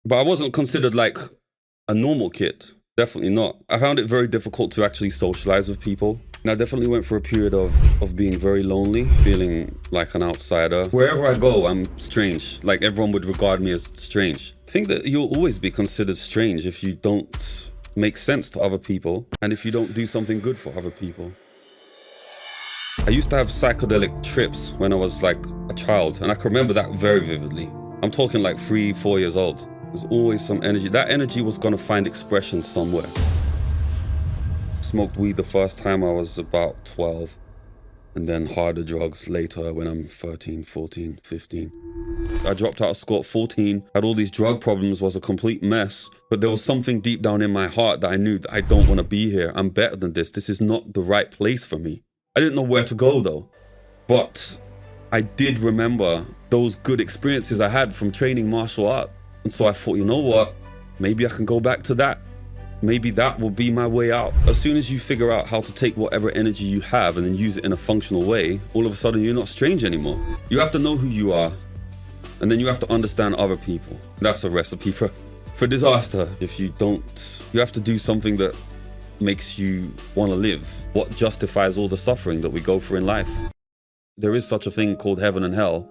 But I wasn't considered like a normal kid. Definitely not. I found it very difficult to actually socialize with people. And I definitely went for a period of being very lonely, feeling like an outsider. Wherever I go, I'm strange. Like everyone would regard me as strange. I think that you'll always be considered strange if you don't make sense to other people and if you don't do something good for other people. I used to have psychedelic trips when I was like a child, and I can remember that very vividly. I'm talking like 3-4 years old. There's always some energy. That energy was gonna find expression somewhere. Smoked weed the first time I was about 12, and then harder drugs later when I'm 13, 14, 15. I dropped out of school at 14, had all these drug problems, was a complete mess, but there was something deep down in my heart that I knew that I don't want to be here. I'm better than this. This is not the right place for me. I didn't know where to go though, but I did remember those good experiences I had from training martial art. And so I thought, you know what, maybe I can go back to that. Maybe that will be my way out. As soon as you figure out how to take whatever energy you have and then use it in a functional way, all of a sudden you're not strange anymore. You have to know who you are, and then you have to understand other people. That's a recipe for disaster. If you don't, you have to do something that makes you want to live. What justifies all the suffering that we go through in life? There is such a thing called heaven and hell.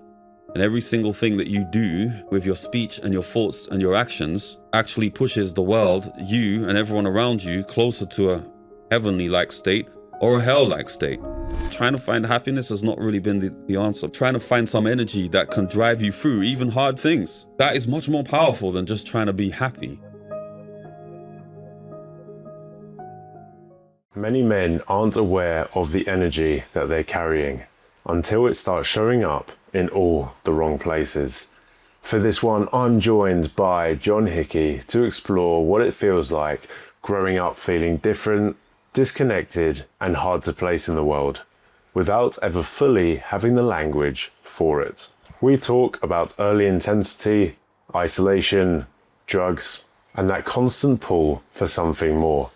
And every single thing that you do with your speech and your thoughts and your actions actually pushes the world, you and everyone around you, closer to a heavenly-like state or a hell-like state. Trying to find happiness has not really been the answer. Trying to find some energy that can drive you through even hard things. That is much more powerful than just trying to be happy. Many men aren't aware of the energy that they're carrying until it starts showing up in all the wrong places. For this one, I'm joined by John Hickey to explore what it feels like growing up feeling different, disconnected, and hard to place in the world, without ever fully having the language for it. We talk about early intensity, isolation, drugs, and that constant pull for something more,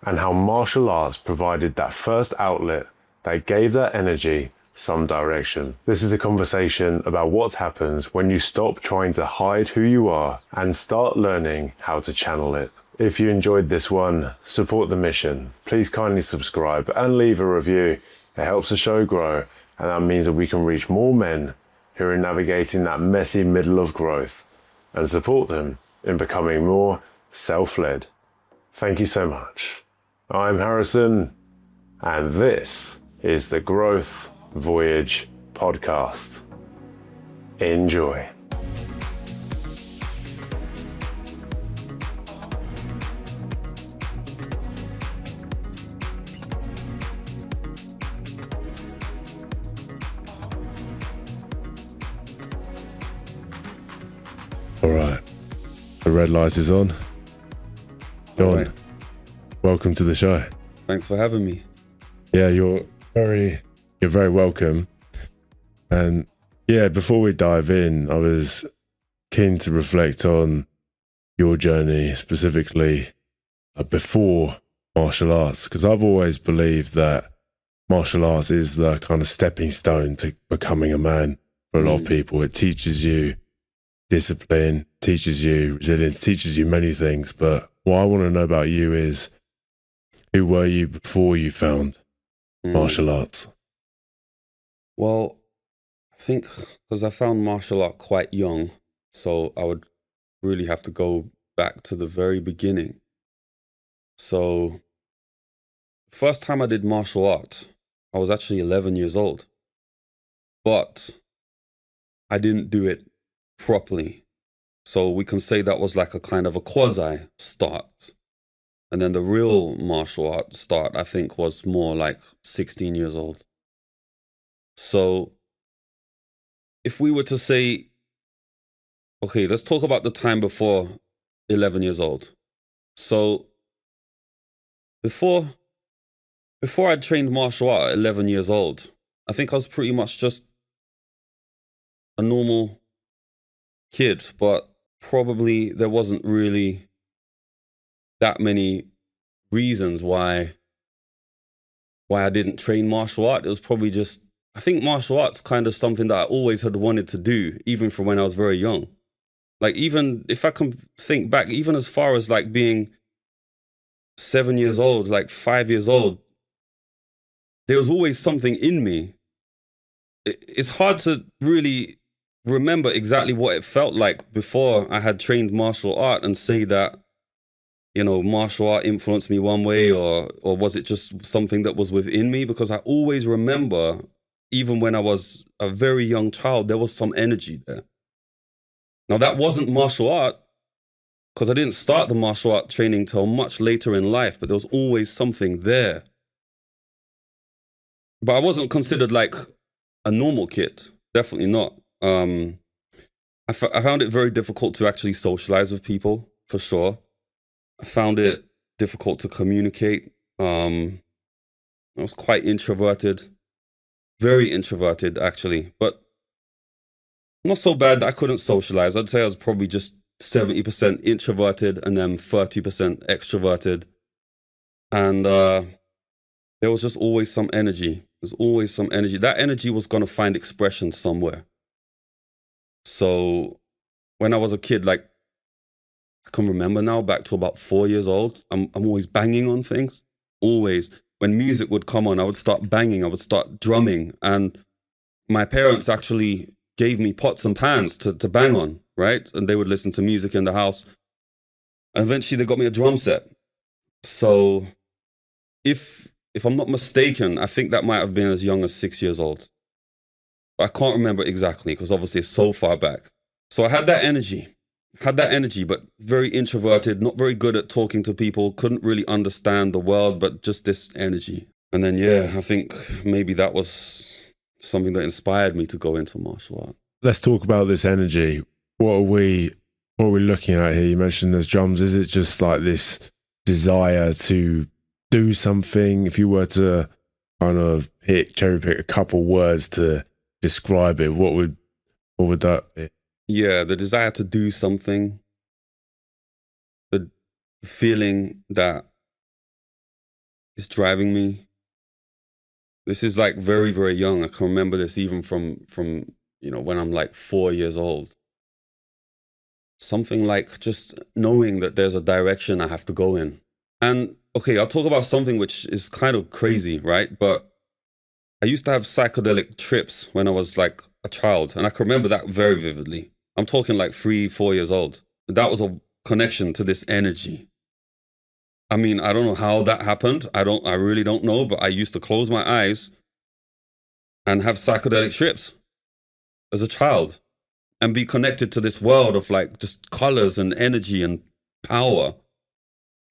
and how martial arts provided that first outlet that gave that energy some direction. This is a conversation about what happens when you stop trying to hide who you are and start learning how to channel it. If you enjoyed this one, support the mission. Please kindly subscribe and leave a review. It helps the show grow, and that means that we can reach more men who are navigating that messy middle of growth and support them in becoming more self-led. Thank you so much. I'm Harrison, and this is the Growth Voyage podcast. Enjoy. All right, the red light is on. John, Right. Welcome to the show. Thanks for having me. Yeah, you're very welcome. And yeah, before we dive in, I was keen to reflect on your journey, specifically before martial arts, because I've always believed that martial arts is the kind of stepping stone to becoming a man for a lot of people. It teaches you discipline, teaches you resilience, teaches you many things. But what I want to know about you is, who were you before you found martial arts? Well, I think because I found martial art quite young, so I would really have to go back to the very beginning. So, first time I did martial art, I was actually 11 years old. But I didn't do it properly. So we can say that was like a kind of a quasi start. And then the real martial art start, I think, was more like 16 years old. So if we were to say, okay, let's talk about the time before 11 years old. So before I trained martial art at 11 years old, I think I was pretty much just a normal kid, but probably there wasn't really that many reasons why I didn't train martial art. It was probably just, I think martial art's kind of something that I always had wanted to do, even from when I was very young. Like, even if I can think back, even as far as like being 7 years old, like 5 years old, there was always something in me. It's hard to really remember exactly what it felt like before I had trained martial art and say that, you know, martial art influenced me one way, or was it just something that was within me? Because I always remember, even when I was a very young child, there was some energy there. Now, that wasn't martial art, because I didn't start the martial art training till much later in life, but there was always something there. But I wasn't considered like a normal kid. Definitely not. I found it very difficult to actually socialize with people, for sure. I found it difficult to communicate. I was quite introverted, very introverted, actually, but not so bad that I couldn't socialize. I'd say I was probably just 70% introverted and then 30% extroverted. And there was just always some energy. There's always some energy. That energy was going to find expression somewhere. So when I was a kid, like, I can remember now, back to about 4 years old, I'm always banging on things. Always. When music would come on, I would start banging, I would start drumming. And my parents actually gave me pots and pans to bang on, right? And they would listen to music in the house. And eventually they got me a drum set. So if I'm not mistaken, I think that might have been as young as 6 years old. I can't remember exactly, because obviously it's so far back. So I had that energy, but very introverted, not very good at talking to people, couldn't really understand the world, but just this energy. And then, yeah, I think maybe that was something that inspired me to go into martial art. Let's talk about this energy. What are we looking at here? You mentioned there's drums. Is it just like this desire to do something? If you were to kind of cherry pick a couple words to describe it, what would that be? Yeah, the desire to do something, the feeling that is driving me. This is like very, very young. I can remember this even from you know, when I'm like 4 years old. Something like just knowing that there's a direction I have to go in. And okay, I'll talk about something which is kind of crazy, right? But I used to have psychedelic trips when I was like a child, and I can remember that very vividly. I'm talking like 3-4 years old. That was a connection to this energy. I mean, I don't know how that happened. I really don't know, but I used to close my eyes and have psychedelic trips as a child and be connected to this world of like just colors and energy and power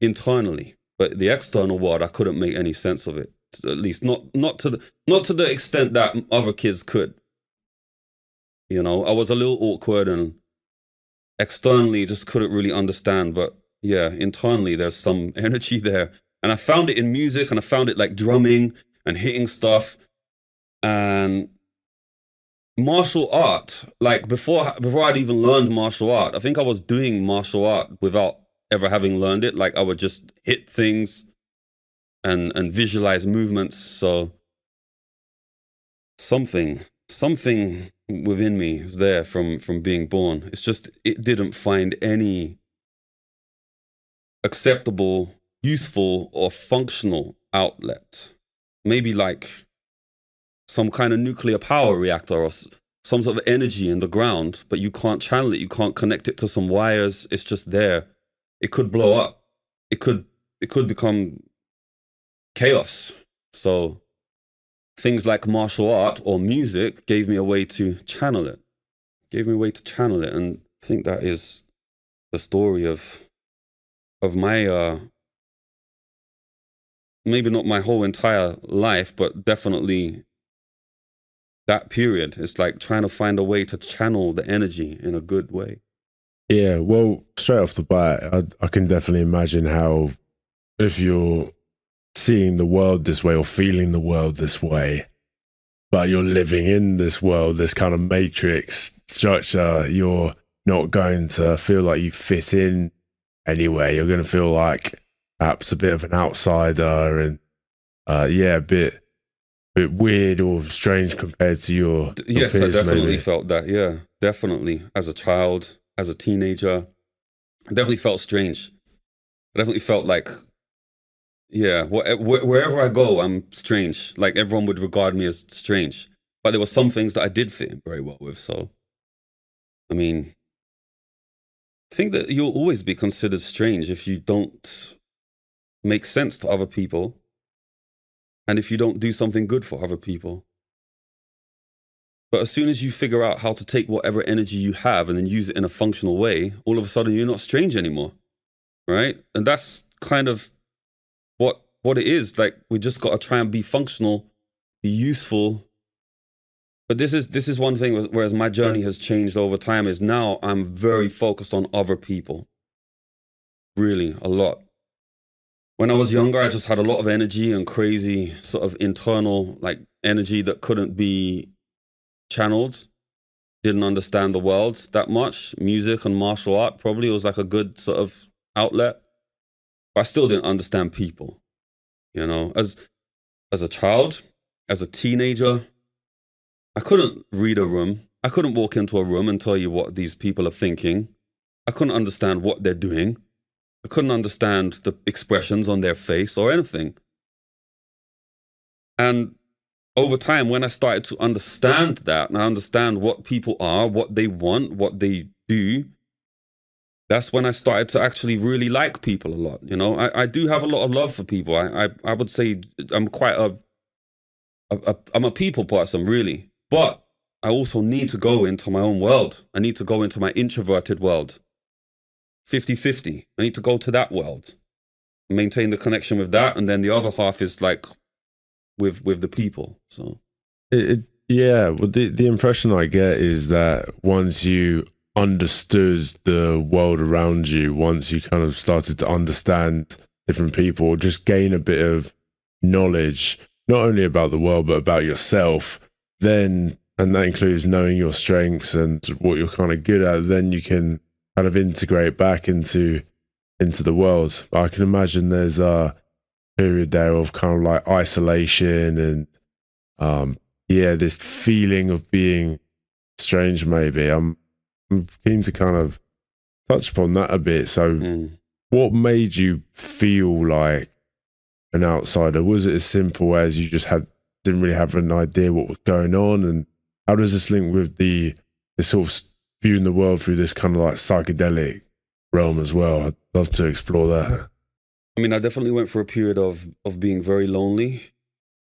internally. But the external world, I couldn't make any sense of it. At least not to the extent that other kids could. You know, I was a little awkward and externally just couldn't really understand. But yeah, internally there's some energy there. And I found it in music, and I found it like drumming and hitting stuff. And martial art, like before I'd even learned martial art, I think I was doing martial art without ever having learned it. Like I would just hit things and visualize movements. So something within me is there from being born. It's just, it didn't find any acceptable, useful, or functional outlet. Maybe like some kind of nuclear power reactor or some sort of energy in the ground, but you can't channel it. You can't connect it to some wires. It's just there. It could blow up. It could become chaos. So things like martial art or music gave me a way to channel it. And I think that is the story of my, maybe not my whole entire life, but definitely that period. It's like trying to find a way to channel the energy in a good way. Yeah, well, straight off the bat, I can definitely imagine how, if you're seeing the world this way or feeling the world this way, but you're living in this world, this kind of matrix structure, you're not going to feel like you fit in anywhere. You're going to feel like perhaps a bit of an outsider and, a bit weird or strange compared to your Yes, peers, I definitely maybe. felt that. Yeah, definitely. As a child, as a teenager. I definitely felt strange. I definitely felt like, yeah, wherever I go, I'm strange. Like everyone would regard me as strange. But there were some things that I did fit in very well with. So, I mean, I think that you'll always be considered strange if you don't make sense to other people and if you don't do something good for other people. But as soon as you figure out how to take whatever energy you have and then use it in a functional way, all of a sudden you're not strange anymore, right? And that's kind of what it is. Like, we just got to try and be functional, be useful. But this is one thing, whereas my journey has changed over time, is now I'm very focused on other people. Really, a lot. When I was younger, I just had a lot of energy and crazy sort of internal like energy that couldn't be channeled. Didn't understand the world that much. Music and martial art probably was like a good sort of outlet. But I still didn't understand people. You know, as a child, as a teenager, I couldn't read a room. I couldn't walk into a room and tell you what these people are thinking. I couldn't understand what they're doing. I couldn't understand the expressions on their face or anything. And over time, when I started to understand that, and I understand what people are, what they want, what they do, that's when I started to actually really like people a lot. You know, I do have a lot of love for people. I would say I'm quite I'm a people person, really. But I also need to go into my own world. I need to go into my introverted world. 50-50. I need to go to that world, maintain the connection with that, and then the other half is like with the people. So yeah, well, the impression I get is that once you understood the world around you, once you kind of started to understand different people, just gain a bit of knowledge, not only about the world but about yourself, then, and that includes knowing your strengths and what you're kind of good at, then you can kind of integrate back into the world. I can imagine there's a period there of kind of like isolation and yeah, this feeling of being strange. Maybe I'm keen to kind of touch upon that a bit. So what made you feel like an outsider? Was it as simple as you just didn't really have an idea what was going on? And how does this link with the sort of viewing the world through this kind of like psychedelic realm as well? I'd love to explore that. I mean, I definitely went through a period of being very lonely,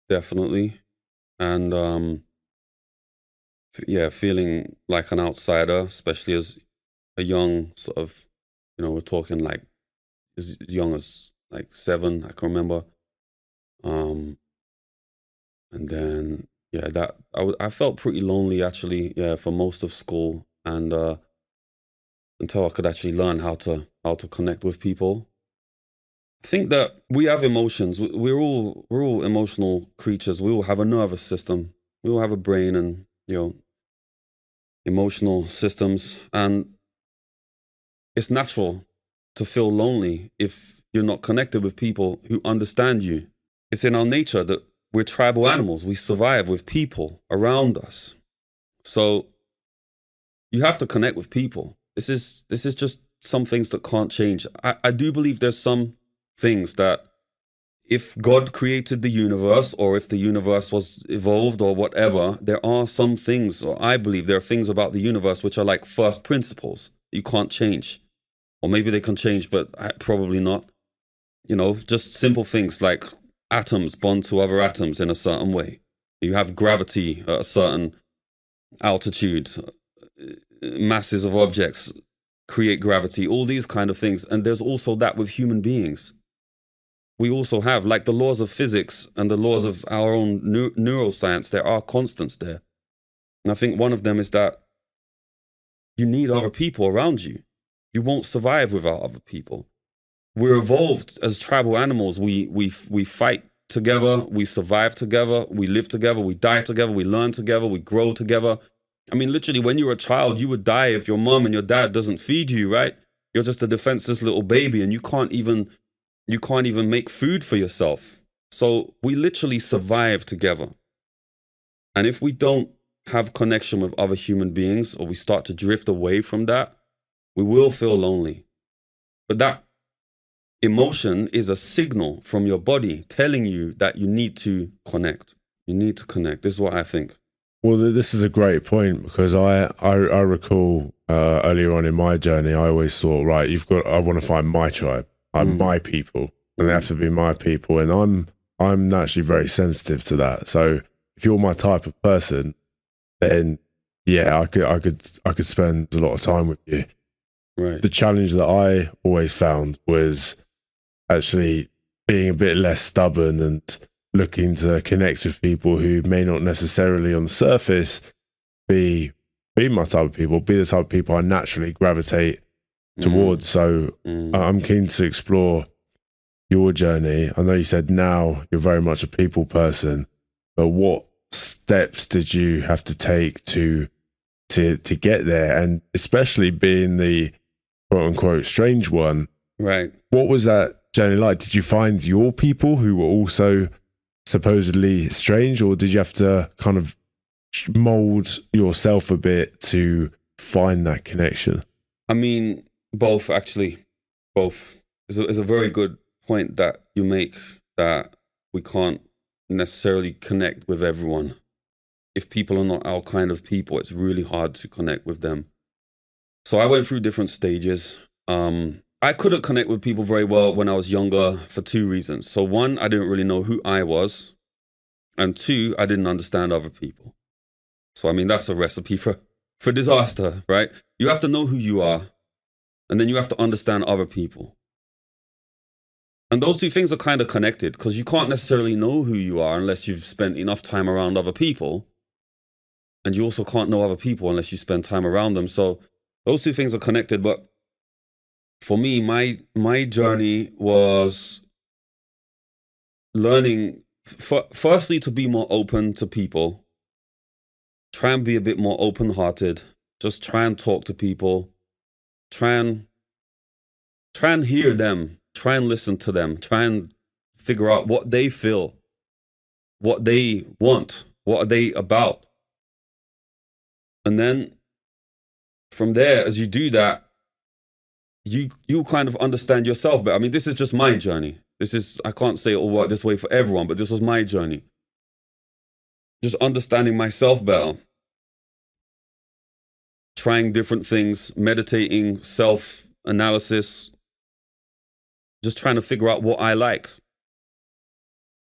definitely. And yeah, feeling like an outsider, especially as a young sort of, you know, we're talking like as young as like 7, I can remember. And then, yeah, that I felt pretty lonely actually, yeah, for most of school, and until I could actually learn how to connect with people. I think that we have emotions. We're all emotional creatures. We all have a nervous system. We all have a brain and, you know, emotional systems. And it's natural to feel lonely if you're not connected with people who understand you. It's in our nature that we're tribal animals. We survive with people around us. So you have to connect with people. This is just some things that can't change. I do believe there's some things that if God created the universe, or if the universe was evolved or whatever, there are some things, or I believe there are things about the universe which are like first principles. You can't change. Or maybe they can change, but probably not. You know, just simple things like atoms bond to other atoms in a certain way. You have gravity at a certain altitude. Masses of objects create gravity, all these kind of things. And there's also that with human beings. We also have, like the laws of physics and the laws of our own neuroscience, there are constants there. And I think one of them is that you need other people around you. You won't survive without other people. We're evolved as tribal animals. We fight together, we survive together, we live together, we die together, we learn together, we grow together. I mean, literally, when you're a child, you would die if your mom and your dad doesn't feed you, right? You're just a defenseless little baby, and you can't even make food for yourself. So we literally survive together. And if we don't have connection with other human beings, or we start to drift away from that, We will feel lonely. But that emotion is a signal from your body telling you that you need to connect. You need to connect. This is what I think. Well, this is a great point, because I recall earlier on in my journey, I always thought, right, I want to find my tribe, my people, and they have to be my people. And I'm naturally very sensitive to that. So if you're my type of person, then yeah, I could spend a lot of time with you. Right. The challenge that I always found was actually being a bit less stubborn and looking to connect with people who may not necessarily on the surface be my type of people, be the type of people I naturally gravitate towards. So I'm keen to explore your journey. I know you said now you're very much a people person, but what steps did you have to take to get there? And especially being the quote unquote strange one, right? What was that journey like? Did you find your people who were also supposedly strange, or did you have to kind of mold yourself a bit to find that connection? I mean, both, actually. Both. It's a very good point that you make, that we can't necessarily connect with everyone. If people are not our kind of people, it's really hard to connect with them. So I went through different stages. I couldn't connect with people very well when I was younger for two reasons. So one, I didn't really know who I was. And two, I didn't understand other people. So, I mean, that's a recipe for disaster, right? You have to know who you are, and then you have to understand other people. And those two things are kind of connected, because you can't necessarily know who you are unless you've spent enough time around other people. And you also can't know other people unless you spend time around them. So those two things are connected. But for me, my journey was learning, firstly, to be more open to people. Try and be a bit more open-hearted. Just try and talk to people. Try and hear them. Try and listen to them. Try and figure out what they feel, what they want, what are they about. And then from there, as you do that, you kind of understand yourself better. I mean, this is just my journey. I can't say it will work this way for everyone, but this was my journey. Just understanding myself better. Trying different things, meditating, self-analysis. Just trying to figure out what I like.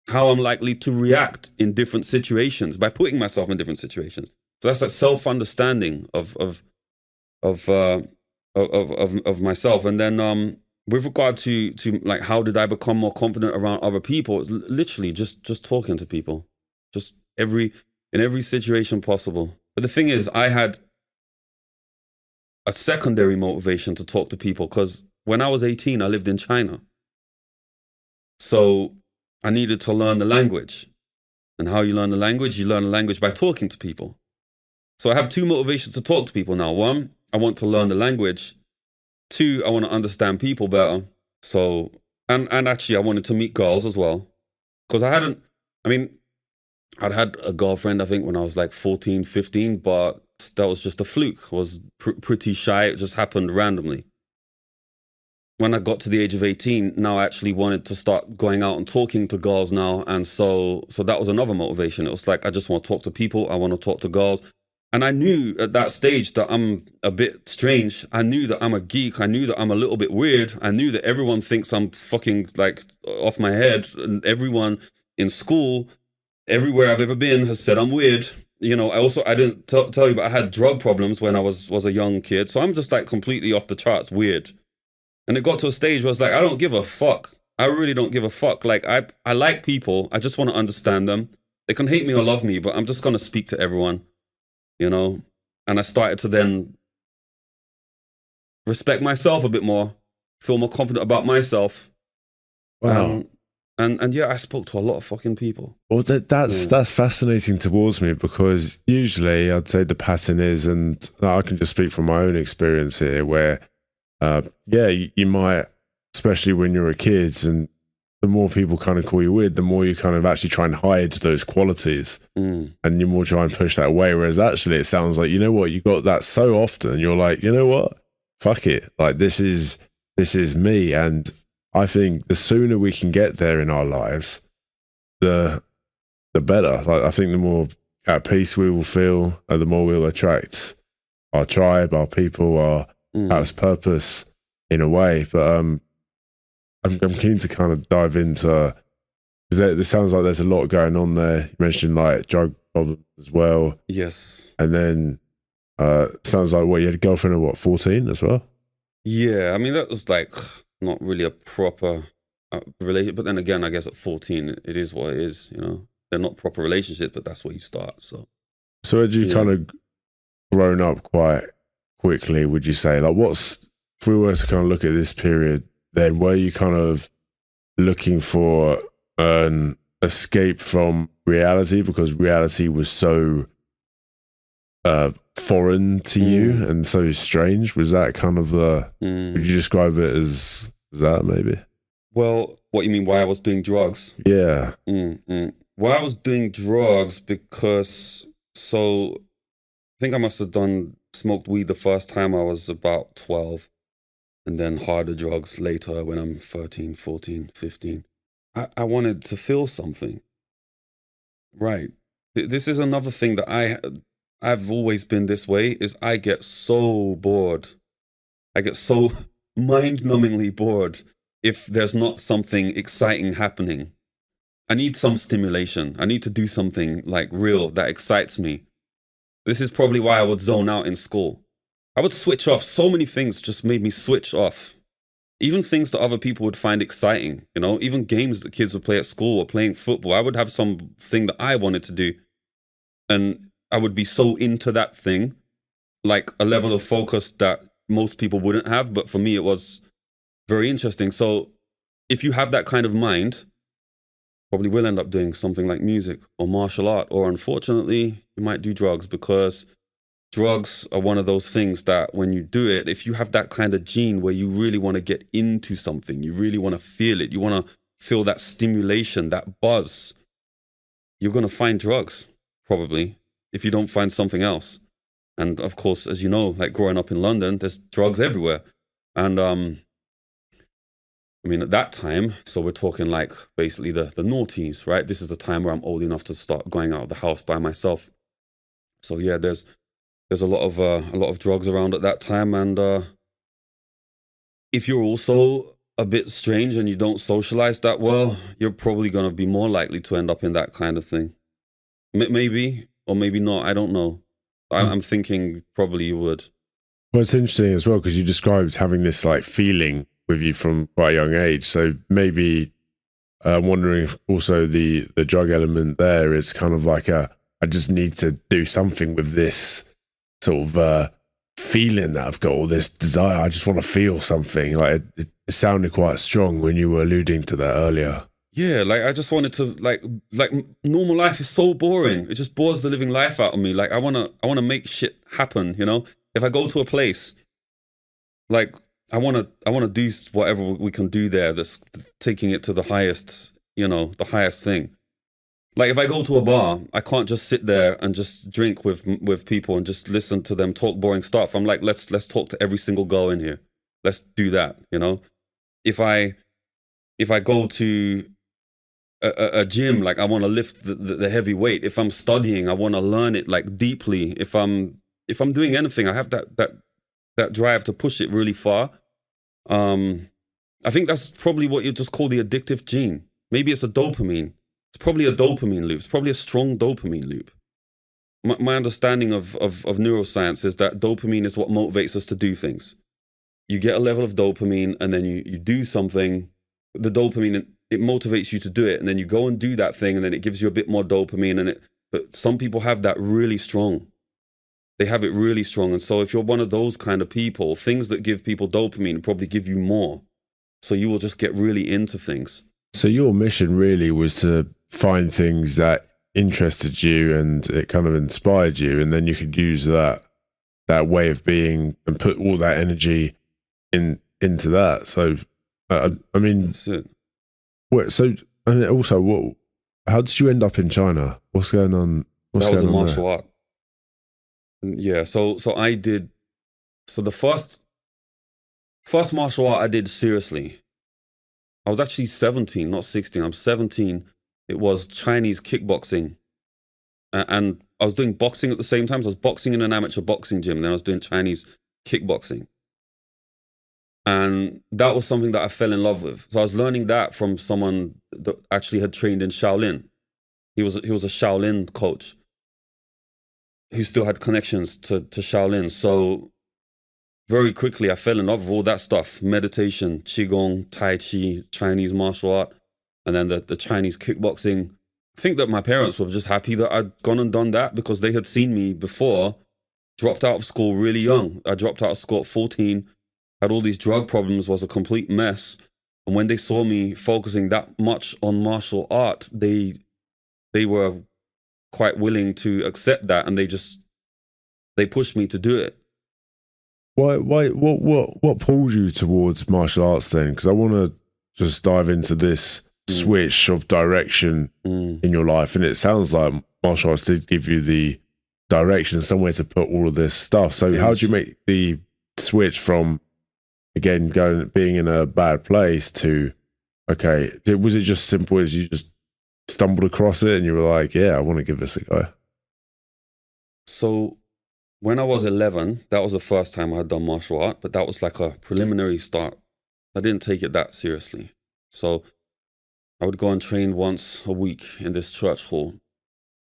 How I'm likely to react in different situations by putting myself in different situations. So that's that self-understanding of myself. And then with regard to like, how did I become more confident around other people? It's literally just talking to people, just in every situation possible. But the thing is, I had a secondary motivation to talk to people, because when I was 18, I lived in China. So I needed to learn the language. And how you learn the language? You learn the language by talking to people. So I have two motivations to talk to people now. One, I want to learn the language. Two, I want to understand people better. So, and actually I wanted to meet girls as well. Because I'd had a girlfriend, I think, when I was like 14, 15, but that was just a fluke. I was pretty shy. It just happened randomly. When I got to the age of 18, now I actually wanted to start going out and talking to girls now. And so that was another motivation. It was like, I just want to talk to people. I want to talk to girls. And I knew at that stage that I'm a bit strange. I knew that I'm a geek. I knew that I'm a little bit weird. I knew that everyone thinks I'm fucking like off my head. And everyone in school, everywhere I've ever been, has said I'm weird. You know, I didn't tell you, but I had drug problems when I was a young kid. So I'm just like completely off the charts weird. And it got to a stage where I was like, I don't give a fuck. I really don't give a fuck. Like, I like people. I just want to understand them. They can hate me or love me, but I'm just going to speak to everyone, you know? And I started to then respect myself a bit more, feel more confident about myself. Wow. And yeah, I spoke to a lot of fucking people. Well, that's fascinating towards me, because usually I'd say the pattern is, and I can just speak from my own experience here, where you might, especially when you're a kid, and the more people kind of call you weird, the more you kind of actually try and hide those qualities, and you more try and push that away. Whereas actually, it sounds like, you know what, you got that so often, you're like, you know what, fuck it, like this is me. And I think the sooner we can get there in our lives, the better. Like I think the more at peace we will feel, the more we'll attract our tribe, our people, our house purpose in a way. But I'm keen to kind of dive into, because it sounds like there's a lot going on there. You mentioned like drug problems as well. Yes. And then sounds like you had a girlfriend at 14 as well? Yeah, I mean, that was like not really a proper relationship. But then again, I guess at 14, it is what it is, you know. They're not proper relationships, but that's where you start. So had you kind of grown up quite quickly, would you say? Like if we were to kind of look at this period, then were you kind of looking for an escape from reality because reality was so foreign to you and so strange? Was that kind of would you describe it as that maybe? Well, what you mean, why I was doing drugs? Yeah. Why I was doing drugs, because I think I must have smoked weed the first time I was about 12, and then harder drugs later when I'm 13, 14, 15. I wanted to feel something. Right. This is another thing that I've always been this way, is I get so bored. I get so mind-numbingly bored if there's not something exciting happening. I need some stimulation. I need to do something like real that excites me. This is probably why I would zone out in school. I would switch off. So many things just made me switch off. Even things that other people would find exciting, you know, even games that kids would play at school or playing football. I would have something that I wanted to do, and I would be so into that thing, like a level of focus that most people wouldn't have. But for me, it was very interesting. So if you have that kind of mind, probably will end up doing something like music or martial art, or unfortunately, you might do drugs, because drugs are one of those things that when you do it, if you have that kind of gene where you really want to get into something, you really want to feel it, you want to feel that stimulation, that buzz, you're going to find drugs, probably, if you don't find something else. And of course, as you know, like growing up in London, there's drugs everywhere. And I mean, at that time, so we're talking like basically the noughties, right? This is the time where I'm old enough to start going out of the house by myself. So yeah, there's a lot of drugs around at that time. And if you're also a bit strange and you don't socialize that well, you're probably going to be more likely to end up in that kind of thing. Maybe, or maybe not. I don't know. I'm thinking probably you would. Well, it's interesting as well, because you described having this like feeling with you from quite a young age. So maybe I'm wondering if also the drug element there is kind of like I just need to do something with this sort of feeling that I've got, or this desire. I just want to feel something. Like it sounded quite strong when you were alluding to that earlier. Yeah, like I just wanted to like normal life is so boring. It just bores the living life out of me. Like I wanna make shit happen, you know? If I go to a place, like I wanna do whatever we can do there that's taking it to the highest, you know, the highest thing. Like if I go to a bar, I can't just sit there and just drink with people and just listen to them talk boring stuff. I'm like, let's talk to every single girl in here. Let's do that, you know? If I go to a gym, like I want to lift the heavy weight. If I'm studying, I want to learn it like deeply. If I'm doing anything, I have that drive to push it really far. I think that's probably what you just call the addictive gene. Maybe it's a dopamine. It's probably a dopamine loop. It's probably a strong dopamine loop. My understanding of neuroscience is that dopamine is what motivates us to do things. You get a level of dopamine and then you do something. The dopamine, it motivates you to do it, and then you go and do that thing, and then it gives you a bit more dopamine. But some people have that really strong. They have it really strong. And so if you're one of those kind of people, things that give people dopamine probably give you more. So you will just get really into things. So your mission really was to find things that interested you and it kind of inspired you, and then you could use that way of being and put all that energy into that. So I mean, that's it. So and also, how did you end up in China? What's going on? That was a martial art. Yeah, so I did. So the first First martial art I did seriously, I was actually 17, not 16. I'm 17. It was Chinese kickboxing. And I was doing boxing at the same time. So I was boxing in an amateur boxing gym. Then I was doing Chinese kickboxing. And that was something that I fell in love with. So I was learning that from someone that actually had trained in Shaolin. He was a Shaolin coach who still had connections to Shaolin. So very quickly I fell in love with all that stuff. Meditation, Qigong, Tai Chi, Chinese martial art, and then the Chinese kickboxing. I think that my parents were just happy that I'd gone and done that because they had seen me before, dropped out of school really young. I dropped out of school at 14, had all these drug problems, was a complete mess. And when they saw me focusing that much on martial art, they were quite willing to accept that, and they pushed me to do it. What pulled you towards martial arts then? Because I want to just dive into this switch of direction in your life, and it sounds like martial arts did give you the direction, somewhere to put all of this stuff. So how did you make the switch from, again, being in a bad place to, okay, was it just simple as you just stumbled across it and you were like, yeah, I want to give this a go? So when I was 11, that was the first time I had done martial art, but that was like a preliminary start. I didn't take it that seriously. So I would go and train once a week in this church hall.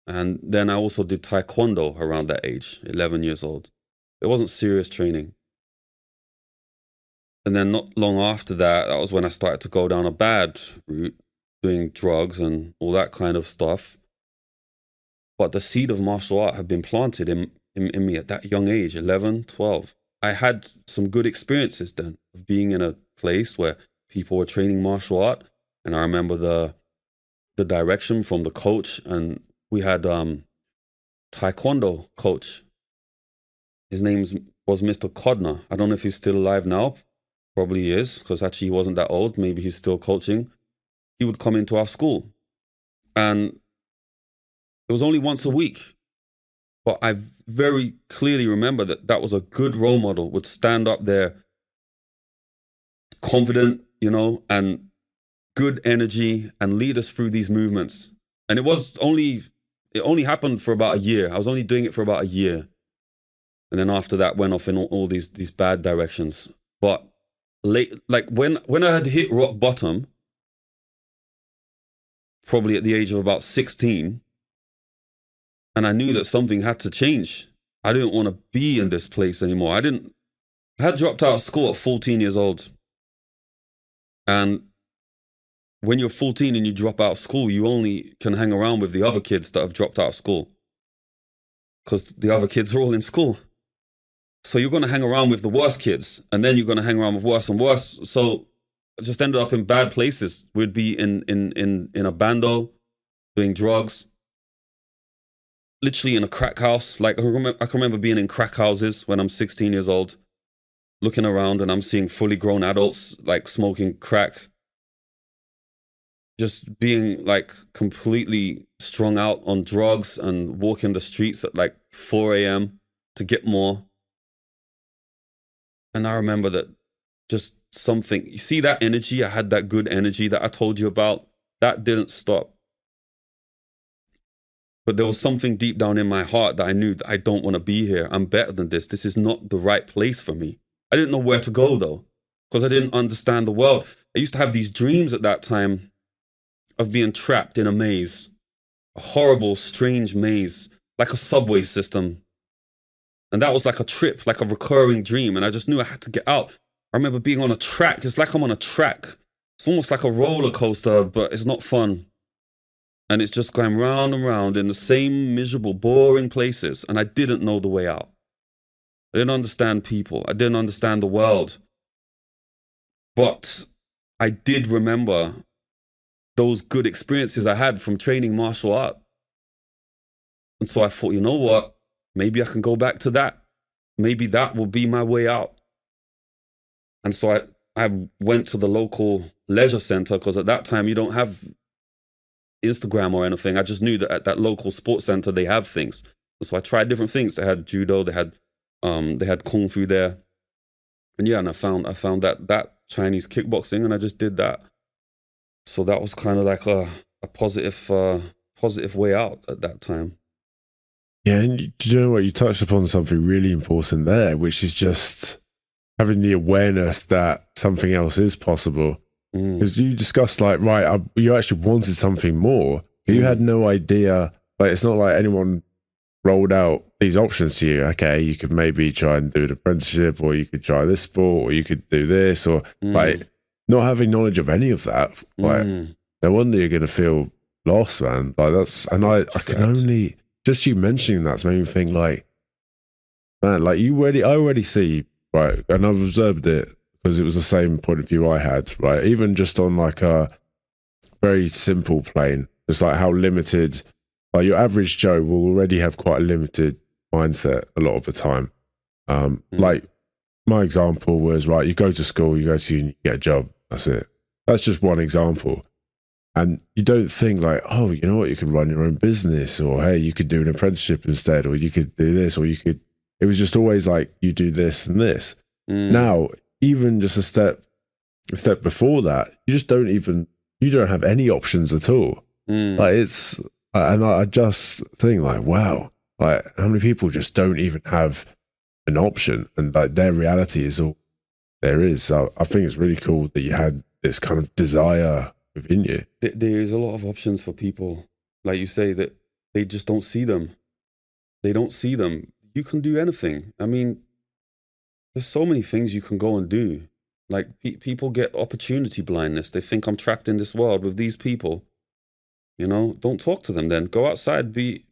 And then I also did taekwondo around that age, 11 years old. It wasn't serious training. And then not long after that, that was when I started to go down a bad route, doing drugs and all that kind of stuff. But the seed of martial art had been planted in me at that young age, 11, 12. I had some good experiences then of being in a place where people were training martial art. And I remember the direction from the coach, and we had taekwondo coach. His name was Mr. Kodner. I don't know if he's still alive now. Probably he is, because actually he wasn't that old. Maybe he's still coaching. He would come into our school, and it was only once a week. But I very clearly remember that was a good role model, would stand up there confident, and good energy, and lead us through these movements. And it only happened for about a year. I was only doing it for about a year. And then after that went off in all these bad directions. But when I had hit rock bottom, probably at the age of about 16, and I knew that something had to change. I didn't want to be in this place anymore. I had dropped out of school at 14 years old. And when you're 14 and you drop out of school, you only can hang around with the other kids that have dropped out of school, because the other kids are all in school. So you're going to hang around with the worst kids, and then you're going to hang around with worse and worse. So I just ended up in bad places. We'd be in a bando, doing drugs, literally in a crack house. Like I can remember being in crack houses when I'm 16 years old, looking around, and I'm seeing fully grown adults like smoking crack, just being like completely strung out on drugs, and walking the streets at like 4 a.m. to get more. And I remember that just something, you see that energy, I had that good energy that I told you about, that didn't stop. But there was something deep down in my heart that I knew that I don't want to be here. I'm better than this. This is not the right place for me. I didn't know where to go though, because I didn't understand the world. I used to have these dreams at that time of being trapped in a maze, a horrible, strange maze, like a subway system. And that was like a trip, like a recurring dream. And I just knew I had to get out. I remember being on a track. It's like I'm on a track. It's almost like a roller coaster, but it's not fun. And it's just going round and round in the same miserable, boring places. And I didn't know the way out. I didn't understand people. I didn't understand the world. But I did remember those good experiences I had from training martial art. And so I thought, you know what? Maybe I can go back to that. Maybe that will be my way out. And so I went to the local leisure center, because at that time you don't have Instagram or anything. I just knew that at that local sports center they have things. And so I tried different things. They had judo, they had kung fu there. And yeah, and I found that Chinese kickboxing, and I just did that. So that was kind of like a positive way out at that time. Yeah, and do you know what? You touched upon something really important there, which is just having the awareness that something else is possible. Because you discussed like, right, you actually wanted something more. You had no idea. Like, it's not like anyone rolled out these options to you. Okay, you could maybe try and do an apprenticeship, or you could try this sport, or you could do this, or like not having knowledge of any of that. Like, no wonder you're going to feel lost, man. Like and I can only, just you mentioning that's made me think like, man, like I already see, right, and I've observed it because it was the same point of view I had, right, even just on like a very simple plane, just like how limited, like your average Joe will already have quite a limited mindset a lot of the time. Like my example was, right, you go to school, you go to uni, you get a job, that's it. That's just one example. And you don't think like, oh, you know what, you could run your own business, or hey, you could do an apprenticeship instead, or you could do this, or you could, it was just always like, you do this and this. Now, even just a step before that, you don't have any options at all. Like it's, and I just think like, wow, like how many people just don't even have an option, and like their reality is all there is. So I think it's really cool that you had this kind of desire within you. There is a lot of options for people, like you say, that they just don't see them. They don't see them. You can do anything. I mean, there's so many things you can go and do. Like people get opportunity blindness. They think I'm trapped in this world with these people. You know, don't talk to them then. Go outside, be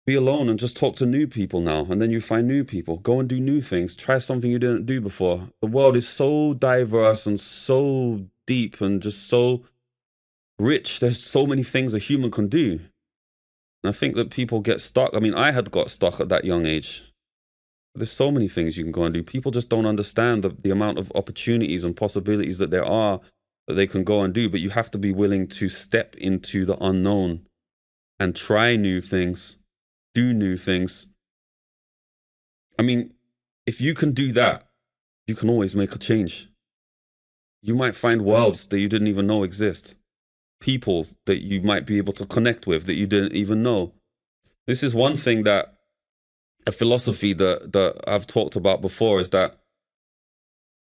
alone and just talk to new people now. And then you find new people. Go and do new things. Try something you didn't do before. The world is so diverse and so deep and just so rich. There's so many things a human can do. And I think that people get stuck. I mean, I had got stuck at that young age. There's so many things you can go and do. People just don't understand the amount of opportunities and possibilities that there are that they can go and do. But you have to be willing to step into the unknown and try new things, do new things. I mean, if you can do that, you can always make a change. You might find worlds that you didn't even know exist. People that you might be able to connect with that you didn't even know. This is one thing that a philosophy that I've talked about before, is that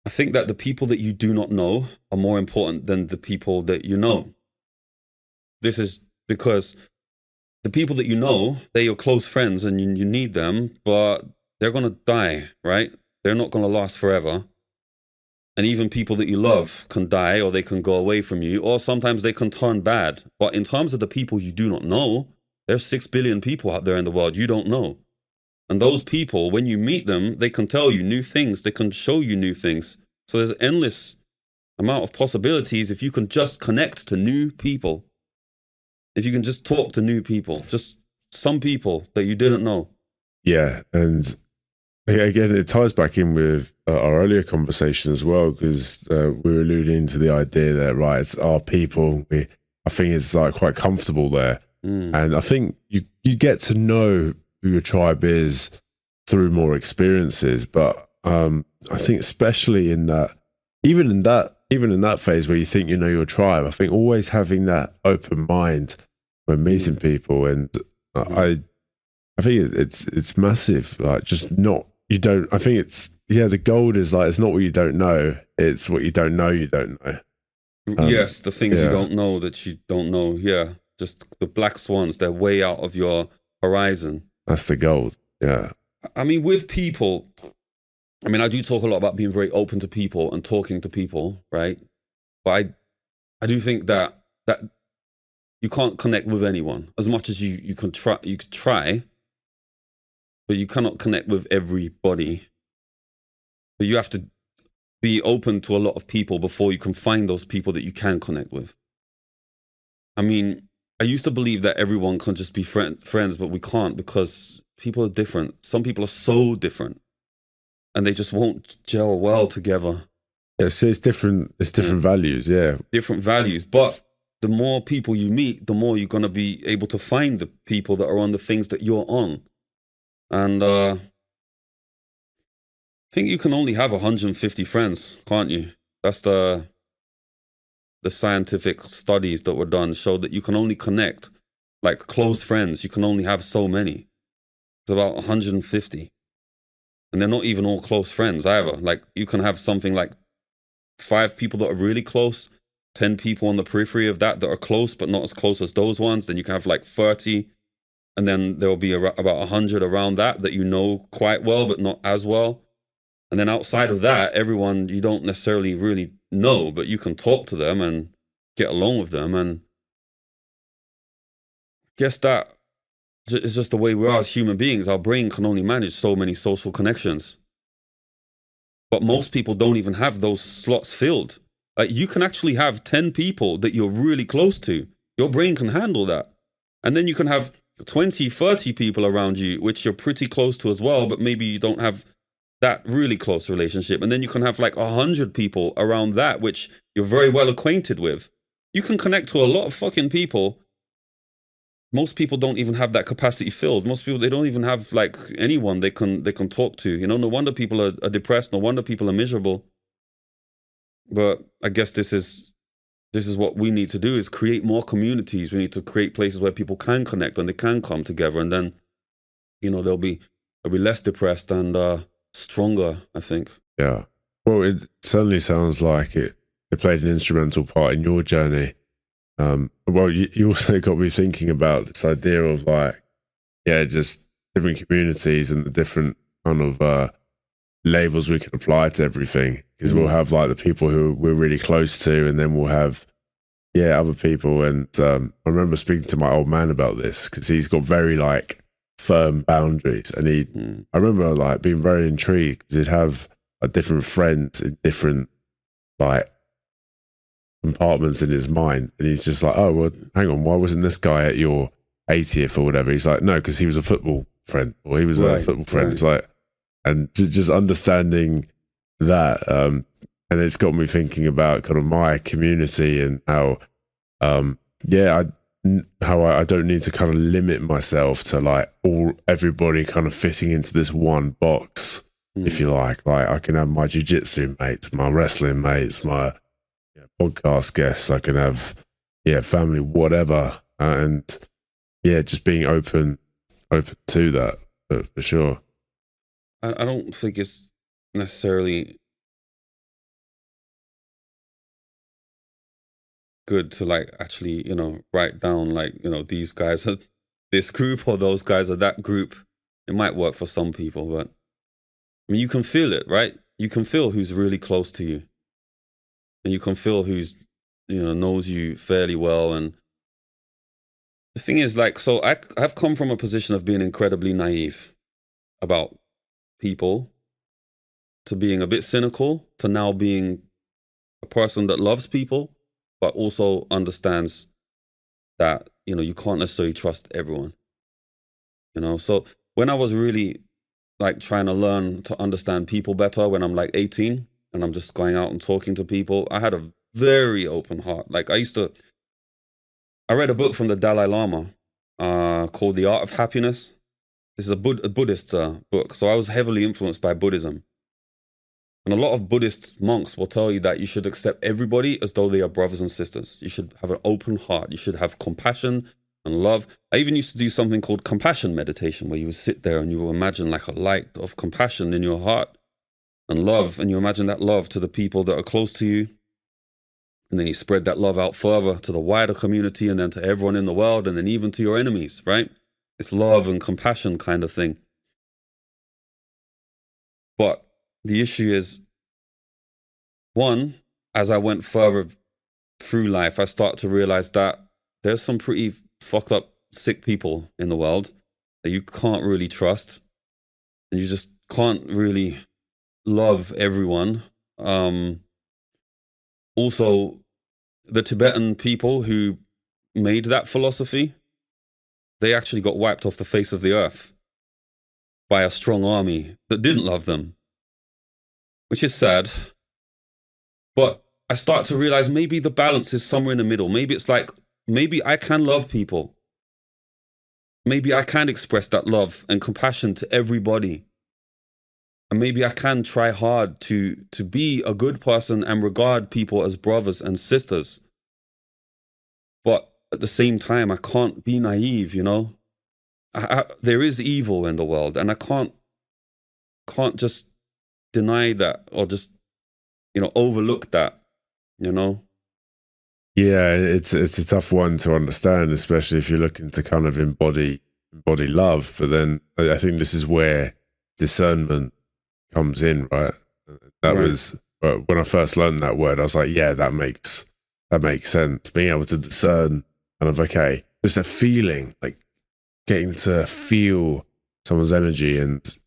I think that the people that you do not know are more important than the people that you know. This is because the people that you know, they're your close friends and you need them, but they're going to die, right? They're not going to last forever. And even people that you love can die, or they can go away from you, or sometimes they can turn bad. But in terms of the people you do not know, there's 6 billion people out there in the world you don't know. And those people, when you meet them, they can tell you new things. They can show you new things. So there's an endless amount of possibilities if you can just connect to new people. If you can just talk to new people, just some people that you didn't know. Yeah, and again, it ties back in with our earlier conversation as well, because we were alluding to the idea that, right, it's our people. I think it's like quite comfortable there. And I think you get to know who your tribe is through more experiences. But I think especially in that, even in that phase where you think you know your tribe, I think always having that open mind when meeting people, and I think it's massive. Like, just not, you don't, I think it's, yeah, the gold is like, it's not what you don't know, it's what you don't know you don't know. Yes, the things you don't know that you don't know. Yeah, just the black swans, they're way out of your horizon. That's the gold. Yeah. I mean, with people, I mean, I do talk a lot about being very open to people and talking to people, right? But I do think that you can't connect with anyone as much as you can try. You could try, but you cannot connect with everybody. But you have to be open to a lot of people before you can find those people that you can connect with. I mean, I used to believe that everyone can just be friends, but we can't, because people are different. Some people are so different, and they just won't gel well together. Yeah, so it's different. It's different values. Yeah, different values. But the more people you meet, the more you're gonna be able to find the people that are on the things that you're on. And I think you can only have 150 friends, can't you? That's the scientific studies that were done showed that you can only connect, like close friends, you can only have so many. It's about 150. And they're not even all close friends either. Like you can have something like 5 people that are really close, 10 people on the periphery of that are close, but not as close as those ones. Then you can have like 30. And then there will be about 100 around that you know quite well, but not as well. And then outside of that, everyone you don't necessarily really know, but you can talk to them and get along with them. And I guess that is just the way we are as human beings. Our brain can only manage so many social connections. But most people don't even have those slots filled. Like you can actually have 10 people that you're really close to. Your brain can handle that. And then you can have 20, 30 people around you, which you're pretty close to as well, but maybe you don't have that really close relationship. And then you can have like 100 people around that, which you're very well acquainted with. You can connect to a lot of fucking people. Most people don't even have that capacity filled. Most people, they don't even have like anyone they can talk to. You know, no wonder people are depressed. No wonder people are miserable. But I guess this is what we need to do, is create more communities. We need to create places where people can connect and they can come together. And then, you know, they'll be less depressed and stronger, I think. Yeah. Well, it certainly sounds like it played an instrumental part in your journey. Well, you also got me thinking about this idea of like, yeah, just different communities and the different kind of labels we can apply to everything. Because we'll have like the people who we're really close to, and then we'll have, other people. And I remember speaking to my old man about this because he's got very like firm boundaries, and I remember like being very intrigued because he'd have different friends in different like compartments in his mind, and he's just like, oh well, hang on, why wasn't this guy at your 80th or whatever? He's like, no, because he was a football friend, or he was a football friend. It's like, and just understanding that, and it's got me thinking about kind of my community and how I don't need to kind of limit myself to like everybody kind of fitting into this one box, if you like I can have my jiu-jitsu mates, my wrestling mates, my podcast guests, I can have family, whatever, and just being open to that, for sure. I don't think it's necessarily good to like actually, write down like, these guys are this group or those guys are that group. It might work for some people, but I mean, you can feel it, right? You can feel who's really close to you, and you can feel who's, knows you fairly well. And the thing is, like, so I've come from a position of being incredibly naive about people, to being a bit cynical, to now being a person that loves people, but also understands that, you can't necessarily trust everyone. So when I was really like trying to learn to understand people better, when I'm like 18 and I'm just going out and talking to people, I had a very open heart. Like I read a book from the Dalai Lama called The Art of Happiness. This is a Buddhist book. So I was heavily influenced by Buddhism. And a lot of Buddhist monks will tell you that you should accept everybody as though they are brothers and sisters. You should have an open heart. You should have compassion and love. I even used to do something called compassion meditation, where you would sit there and you will imagine like a light of compassion in your heart and love. And you imagine that love to the people that are close to you. And then you spread that love out further to the wider community, and then to everyone in the world, and then even to your enemies, right? It's love and compassion kind of thing. But the issue is, one, as I went further through life, I start to realize that there's some pretty fucked up, sick people in the world that you can't really trust, and you just can't really love everyone. Also, the Tibetan people who made that philosophy, they actually got wiped off the face of the earth by a strong army that didn't love them, which is sad. But I start to realize maybe the balance is somewhere in the middle. Maybe it's like, maybe I can love people. Maybe I can express that love and compassion to everybody. And maybe I can try hard to be a good person and regard people as brothers and sisters. But at the same time, I can't be naive, you know? There is evil in the world, and I can't just deny that or just, you know, overlook that, you know? Yeah, it's a tough one to understand, especially if you're looking to kind of embody love. But then I think this is where discernment comes in, right? That Right. was when I first learned that word. I was like, yeah, that makes sense. Being able to discern, kind of, okay, just a feeling, like getting to feel someone's energy and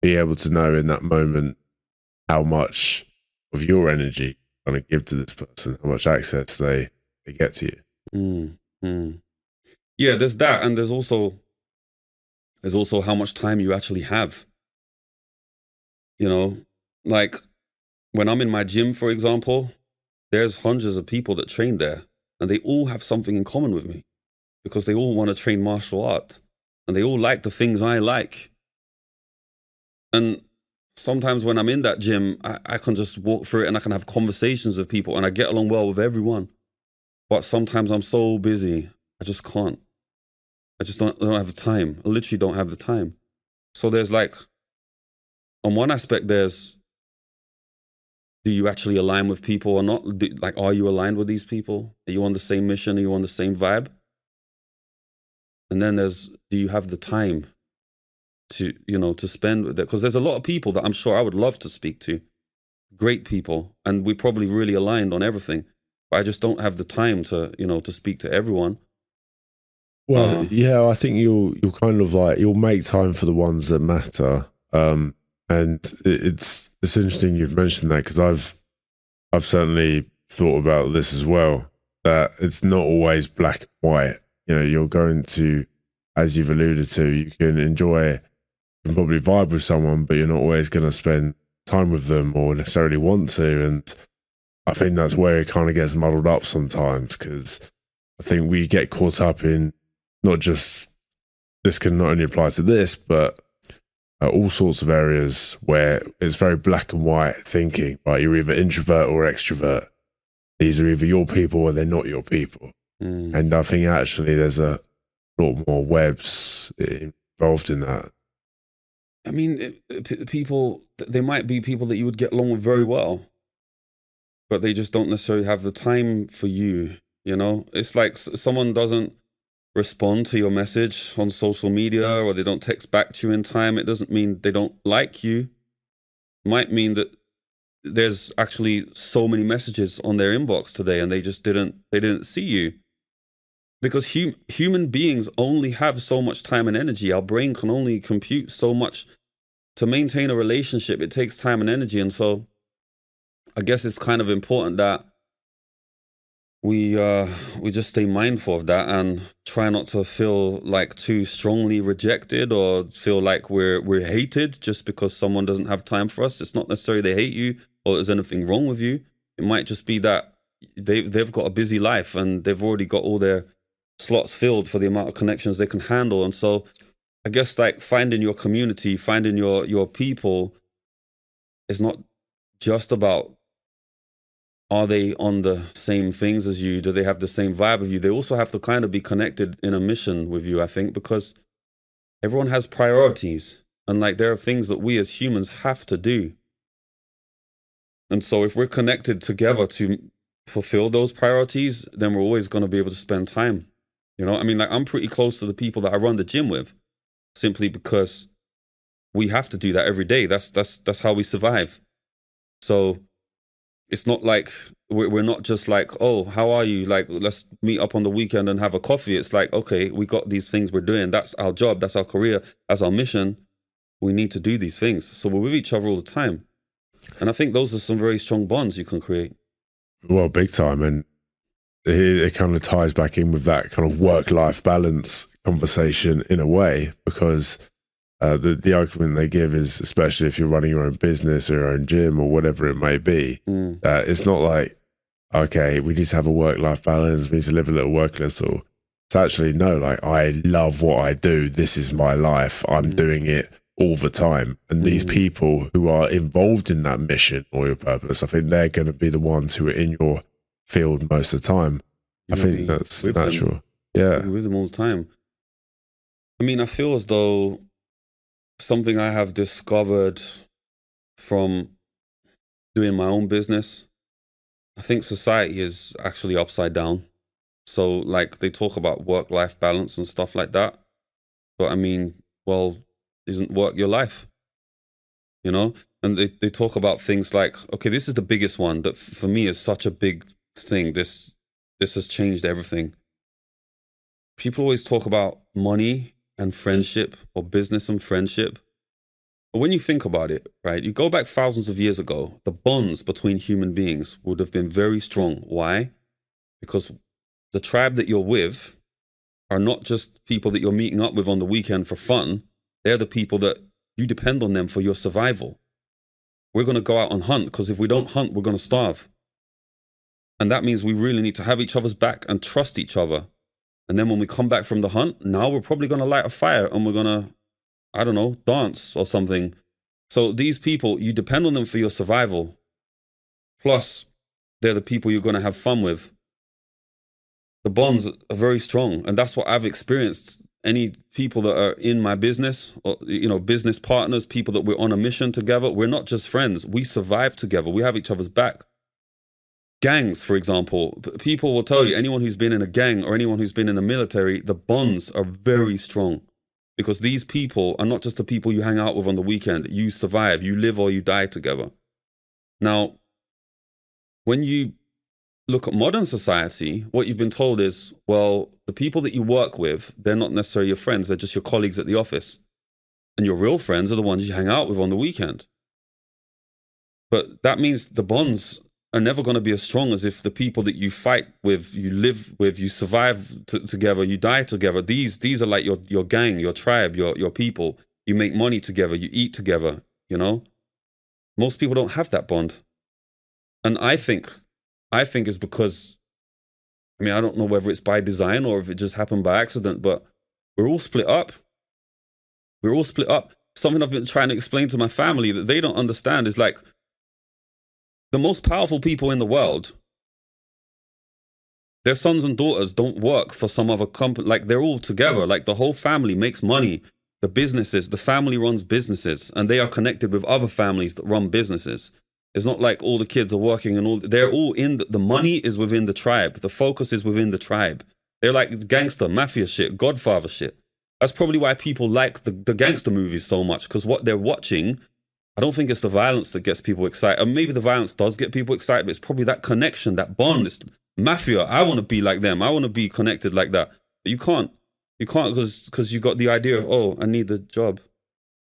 be able to know in that moment how much of your energy kind of give to this person, how much access they get to you. Yeah, there's that, and there's also how much time you actually have. You know, like when I'm in my gym, for example, there's hundreds of people that train there, and they all have something in common with me because they all want to train martial art, and they all like the things I like. And sometimes when I'm in that gym, I can just walk through it and I can have conversations with people, and I get along well with everyone. But sometimes I'm so busy, I just can't. I just don't have the time. I literally don't have the time. So there's like, on one aspect, there's, do you actually align with people or not? Like, are you aligned with these people? Are you on the same mission? Are you on the same vibe? And then there's, do you have the time to, you know, to spend with it? Because there's a lot of people that I'm sure I would love to speak to. Great people. And we probably really aligned on everything. But I just don't have the time to, you know, to speak to everyone. Well, yeah, I think you'll kind of like, you'll make time for the ones that matter. And it's interesting you've mentioned that, because I've certainly thought about this as well, that it's not always black and white. You know, you're going to, as you've alluded to, you can probably vibe with someone, but you're not always going to spend time with them or necessarily want to. And I think that's where it kind of gets muddled up sometimes, because I think we get caught up in not just, this can not only apply to this, but all sorts of areas where it's very black and white thinking, right? You're either introvert or extrovert. These are either your people or they're not your people. And I think actually there's a lot more webs involved in that. I mean, people, they might be people that you would get along with very well, but they just don't necessarily have the time for you, you know? It's like someone doesn't respond to your message on social media or they don't text back to you in time. It doesn't mean they don't like you. It might mean that there's actually so many messages on their inbox today and they didn't see you. Because human beings only have so much time and energy. Our brain can only compute so much. To maintain a relationship, it takes time and energy. And so I guess it's kind of important that we just stay mindful of that and try not to feel like too strongly rejected or feel like we're hated just because someone doesn't have time for us. It's not necessarily they hate you or there's anything wrong with you. It might just be that they've got a busy life and they've already got all their slots filled for the amount of connections they can handle. And so I guess like finding your community, finding your people is not just about, are they on the same things as you? Do they have the same vibe of you? They also have to kind of be connected in a mission with you, I think, because everyone has priorities. And like there are things that we as humans have to do. And so if we're connected together to fulfill those priorities, then we're always going to be able to spend time. You know, I mean, like I'm pretty close to the people that I run the gym with, simply because we have to do that every day. That's how we survive. So it's not like we're not just like, oh, how are you? Like, let's meet up on the weekend and have a coffee. It's like, okay, we got these things we're doing. That's our job. That's our career. That's our mission. We need to do these things. So we're with each other all the time. And I think those are some very strong bonds you can create. Well, big time. And it kind of ties back in with that kind of work-life balance conversation in a way, because the argument they give is, especially if you're running your own business or your own gym or whatever it may be, it's not like, okay, we need to have a work-life balance, we need to live a little, work a little. It's actually, no, like, I love what I do. This is my life. I'm doing it all the time. And these people who are involved in that mission or your purpose, I think they're going to be the ones who are in your field most of the time. I think that's natural. You're with them all the time. I mean, I feel as though something I have discovered from doing my own business, I think society is actually upside down. So like they talk about work-life balance and stuff like that. But I mean, well, isn't work your life? You know? And they talk about things like, okay, this is the biggest one that for me is such a big thing. This has changed everything. People always talk about money and friendship or business and friendship. But when you think about it, right, you go back thousands of years ago, the bonds between human beings would have been very strong. Why? Because the tribe that you're with are not just people that you're meeting up with on the weekend for fun. They're the people that you depend on them for your survival. We're going to go out and hunt because if we don't hunt, we're going to starve. And that means we really need to have each other's back and trust each other. And then when we come back from the hunt, now we're probably going to light a fire and we're going to, I don't know, dance or something. So these people, you depend on them for your survival. Plus, they're the people you're going to have fun with. The bonds are very strong. And that's what I've experienced. Any people that are in my business, or, you know, business partners, people that we're on a mission together, we're not just friends. We survive together. We have each other's back. Gangs, for example, people will tell you, anyone who's been in a gang or anyone who's been in the military, the bonds are very strong because these people are not just the people you hang out with on the weekend. You survive, you live or you die together. Now, when you look at modern society, what you've been told is, well, the people that you work with, they're not necessarily your friends, they're just your colleagues at the office. And your real friends are the ones you hang out with on the weekend. But that means the bonds are never going to be as strong as if the people that you fight with, you live with, you survive together, you die together. These are like your gang, your tribe, your people. You make money together, you eat together, you know? Most people don't have that bond. And I think it's because, I mean, I don't know whether it's by design or if it just happened by accident, but we're all split up. We're all split up. Something I've been trying to explain to my family that they don't understand is like, the most powerful people in the world, their sons and daughters don't work for some other company. Like they're all together. Like the whole family makes money. The businesses, the family runs businesses and they are connected with other families that run businesses. It's not like all the kids are working and they're all in the money is within the tribe. The focus is within the tribe. They're like gangster, mafia shit, Godfather shit. That's probably why people like the gangster movies so much, because what they're watching, I don't think it's the violence that gets people excited. And maybe the violence does get people excited, but it's probably that connection, that bond. It's mafia. I want to be like them. I want to be connected like that. But you can't because you got the idea of, oh, I need the job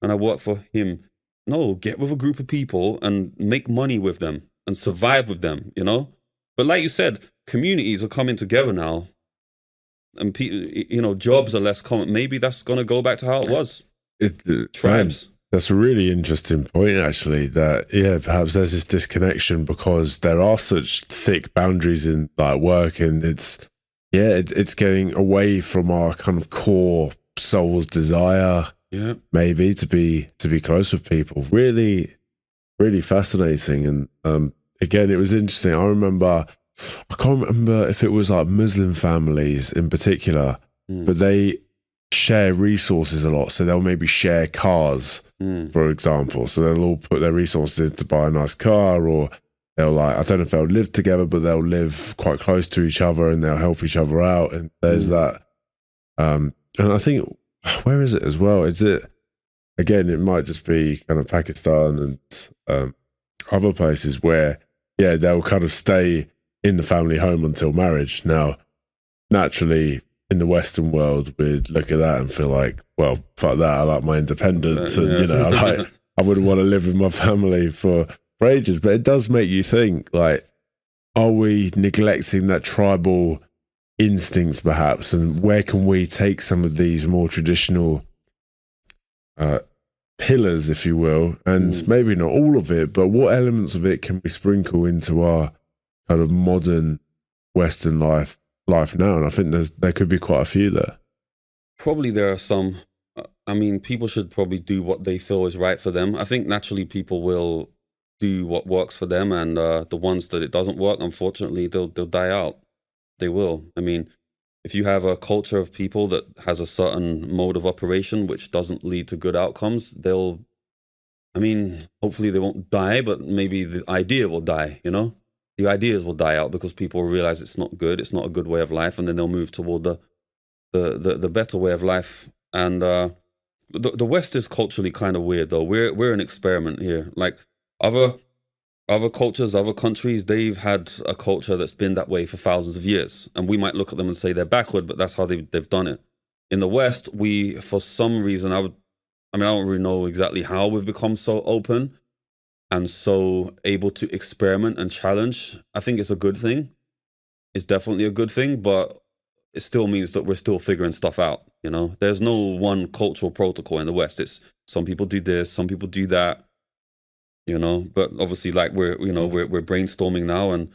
and I work for him. No, get with a group of people and make money with them and survive with them, you know? But like you said, communities are coming together now and you know, jobs are less common. Maybe that's going to go back to how it was. Tribes. That's a really interesting point, actually, that, yeah, perhaps there's this disconnection because there are such thick boundaries in like work and it's getting away from our kind of core soul's desire, maybe to be close with people. Really, really fascinating. And again, it was interesting. I can't remember if it was like Muslim families in particular, but they share resources a lot. So they'll maybe share cars, for example. So they'll all put their resources in to buy a nice car, or they'll like, I don't know if they'll live together, but they'll live quite close to each other and they'll help each other out. And there's that. And I think, where is it as well? Again, it might just be kind of Pakistan and other places where, yeah, they'll kind of stay in the family home until marriage. Now, naturally, in the Western world, we'd look at that and feel like, well, fuck that. I like my independence, and you know, I wouldn't want to live with my family for ages. But it does make you think, like, are we neglecting that tribal instincts, perhaps, and where can we take some of these more traditional pillars, if you will, and maybe not all of it, but what elements of it can we sprinkle into our kind of modern Western life now? And I think there could be quite a few there. Probably there are some. I mean, people should probably do what they feel is right for them. I think naturally people will do what works for them, and the ones that it doesn't work, unfortunately, they'll die out. They will. I mean, if you have a culture of people that has a certain mode of operation which doesn't lead to good outcomes, they'll, I mean, hopefully they won't die, but maybe the idea will die, you know? The ideas will die out because people realize it's not good, it's not a good way of life, and then they'll move toward the better way of life. And the West is culturally kind of weird though. We're an experiment here. Like other cultures, other countries, they've had a culture that's been that way for thousands of years. And we might look at them and say they're backward, but that's how they've done it. In the West, we, for some reason, I don't really know exactly how we've become so open and so able to experiment and challenge. I think it's a good thing. It's definitely a good thing, but it still means that we're still figuring stuff out, you know? There's no one cultural protocol in the West. It's some people do this, some people do that, you know? But obviously, like, we're brainstorming now and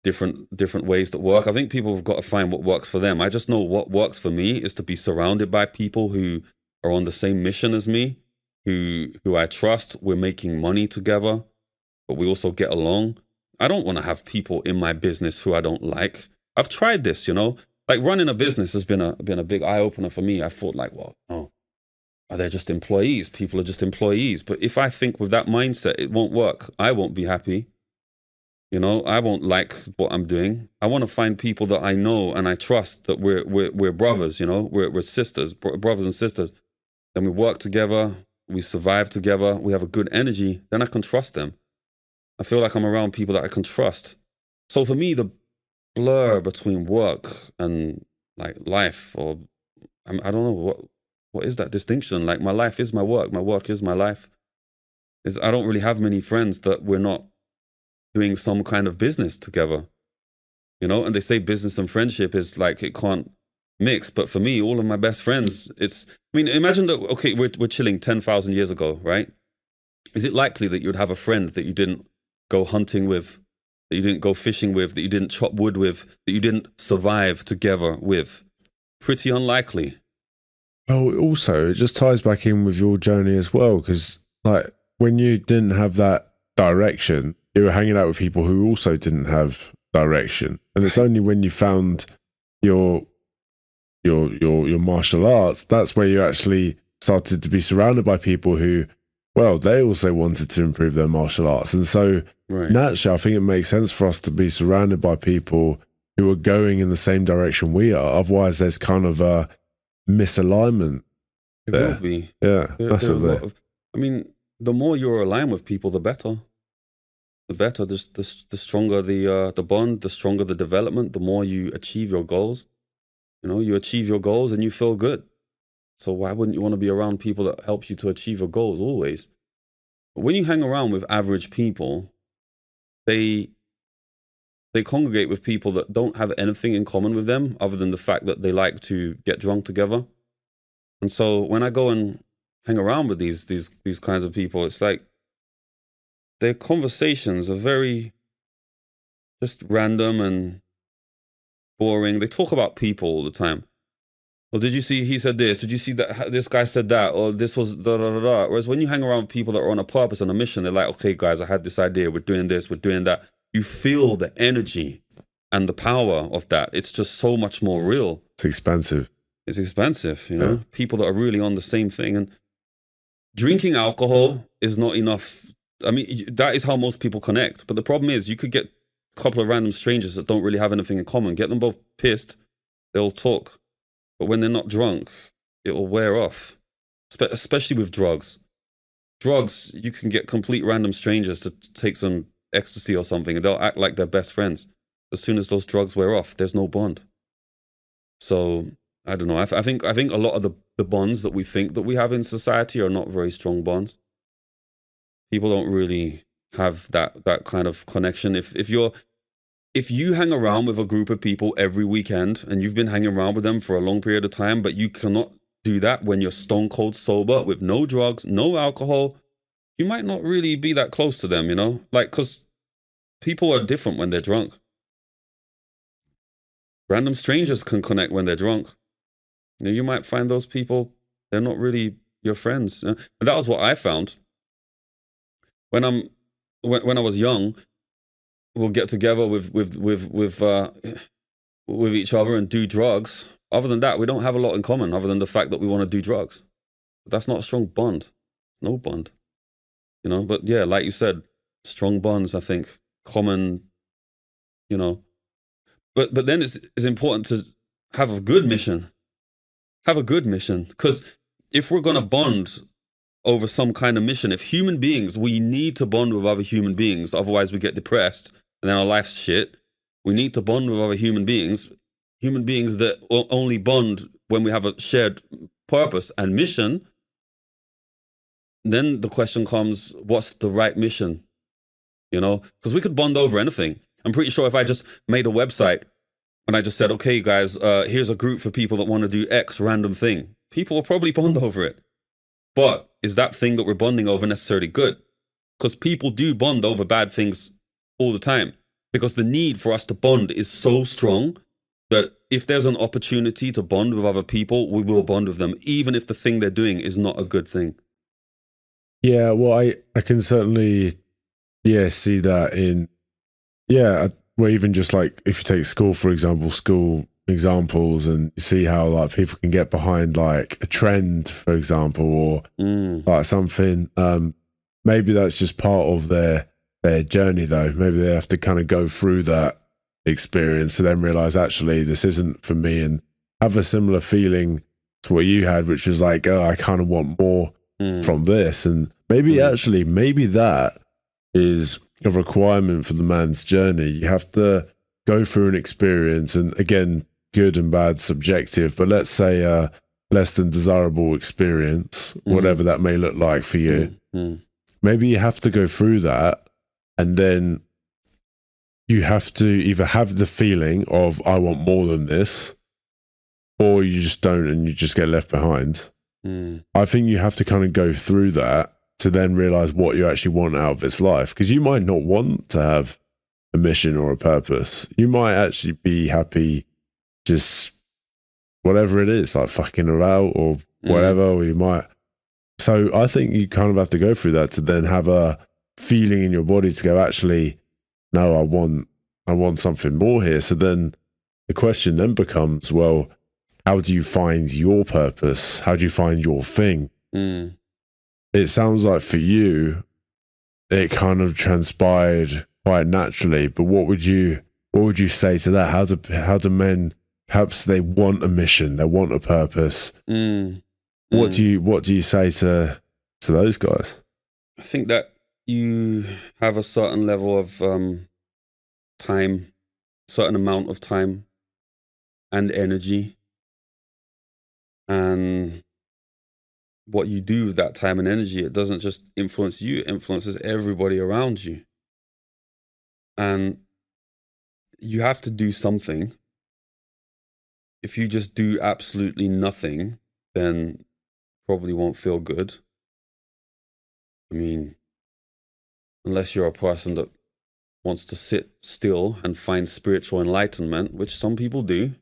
different ways that work. I think people have got to find what works for them. I just know what works for me is to be surrounded by people who are on the same mission as me, who I trust. We're making money together, but we also get along. I don't want to have people in my business who I don't like. I've tried this, you know? Like, running a business has been a big eye-opener for me. I thought, like, well, oh, are they just employees? People are just employees. But if I think with that mindset, it won't work. I won't be happy. You know, I won't like what I'm doing. I want to find people that I know and I trust, that we're brothers, you know? We're sisters, brothers and sisters. Then we work together, we survive together, we have a good energy, then I can trust them. I feel like I'm around people that I can trust. So for me, the blur between work and like life, or I don't know what is that distinction. Like, my life is my work is my life. I don't really have many friends that we're not doing some kind of business together, you know? And they say business and friendship is like, it can't mix, but for me, all of my best friends, I mean, imagine that, okay, we're chilling 10,000 years ago, right? Is it likely that you'd have a friend that you didn't go hunting with, that you didn't go fishing with, that you didn't chop wood with, that you didn't survive together with? Pretty unlikely. Oh, also, it just ties back in with your journey as well, because like when you didn't have that direction, you were hanging out with people who also didn't have direction, and it's only when you found your martial arts, that's where you actually started to be surrounded by people who, well, they also wanted to improve their martial arts. And so naturally, I think it makes sense for us to be surrounded by people who are going in the same direction we are. Otherwise, there's kind of a misalignment there. It will be. Yeah, massively. I mean, the more you're aligned with people, the better. The better, the stronger the bond, the stronger the development, the more you achieve your goals. You know, you achieve your goals and you feel good. So why wouldn't you want to be around people that help you to achieve your goals always? But when you hang around with average people, they congregate with people that don't have anything in common with them other than the fact that they like to get drunk together. And so when I go and hang around with these kinds of people, it's like their conversations are very just random and boring. They talk about people all the time. Well, did you see he said this? Did you see that this guy said that? Or this was da da da da. Whereas when you hang around with people that are on a purpose and a mission, they're like, okay, guys, I had this idea. We're doing this. We're doing that. You feel the energy and the power of that. It's just so much more real. It's expensive. It's expensive, you know? Yeah. People that are really on the same thing. And drinking alcohol is not enough. I mean, that is how most people connect. But the problem is you could get a couple of random strangers that don't really have anything in common. Get them both pissed. They'll talk. But when they're not drunk, it will wear off. Especially with drugs. Drugs, you can get complete random strangers to take some ecstasy or something, and they'll act like they're best friends. As soon as those drugs wear off, there's no bond. So I don't know. I think a lot of the bonds that we think that we have in society are not very strong bonds. People don't really have that kind of connection. If you hang around with a group of people every weekend and you've been hanging around with them for a long period of time, but you cannot do that when you're stone cold sober with no drugs, no alcohol, you might not really be that close to them, you know? Like, because people are different when they're drunk. Random strangers can connect when they're drunk. You know, you might find those people, they're not really your friends. And that was what I found. When I was young, we'll get together with each other and do drugs. Other than that, we don't have a lot in common other than the fact that we want to do drugs. But that's not a strong bond. No bond. You know, but yeah, like you said, strong bonds, I think, common, you know. But then it's important to have a good mission. Have a good mission. Because if we're going to bond over some kind of mission, if human beings, we need to bond with other human beings, otherwise we get depressed and then our life's shit. We need to bond with other human beings that only bond when we have a shared purpose and mission. Then the question comes, what's the right mission? You know, because we could bond over anything. I'm pretty sure if I just made a website and I just said, okay, guys, here's a group for people that want to do X random thing, people will probably bond over it. But is that thing that we're bonding over necessarily good? Because people do bond over bad things all the time. Because the need for us to bond is so strong that if there's an opportunity to bond with other people, we will bond with them, even if the thing they're doing is not a good thing. Yeah, well, I can certainly, see that in, well, even just like if you take school, for example, school examples, and you see how like people can get behind like a trend, for example, or like something, maybe that's just part of their journey though. Maybe they have to kind of go through that experience to then realize actually this isn't for me, and have a similar feeling to what you had, which was like, oh, I kind of want more from this. And maybe that is a requirement for the man's journey. You have to go through an experience, and again, good and bad subjective, but let's say a less than desirable experience, whatever that may look like for you. Maybe you have to go through that, and then you have to either have the feeling of I want more than this, or you just don't and you just get left behind. I think you have to kind of go through that to then realize what you actually want out of this life, because you might not want to have a mission or a purpose. You might actually be happy just whatever it is, like fucking around or whatever, or you might. So I think you kind of have to go through that to then have a feeling in your body to go, actually, no, I want something more here. So then the question then becomes, well, how do you find your purpose? How do you find your thing? It sounds like for you, it kind of transpired quite naturally. But what would you say to that? How do men, perhaps they want a mission, they want a purpose? What do you say to those guys? I think that you have a certain level of time, certain amount of time and energy. And what you do with that time and energy, it doesn't just influence you, it influences everybody around you. And you have to do something. If you just do absolutely nothing, then probably won't feel good. I mean, unless you're a person that wants to sit still and find spiritual enlightenment, which some people do.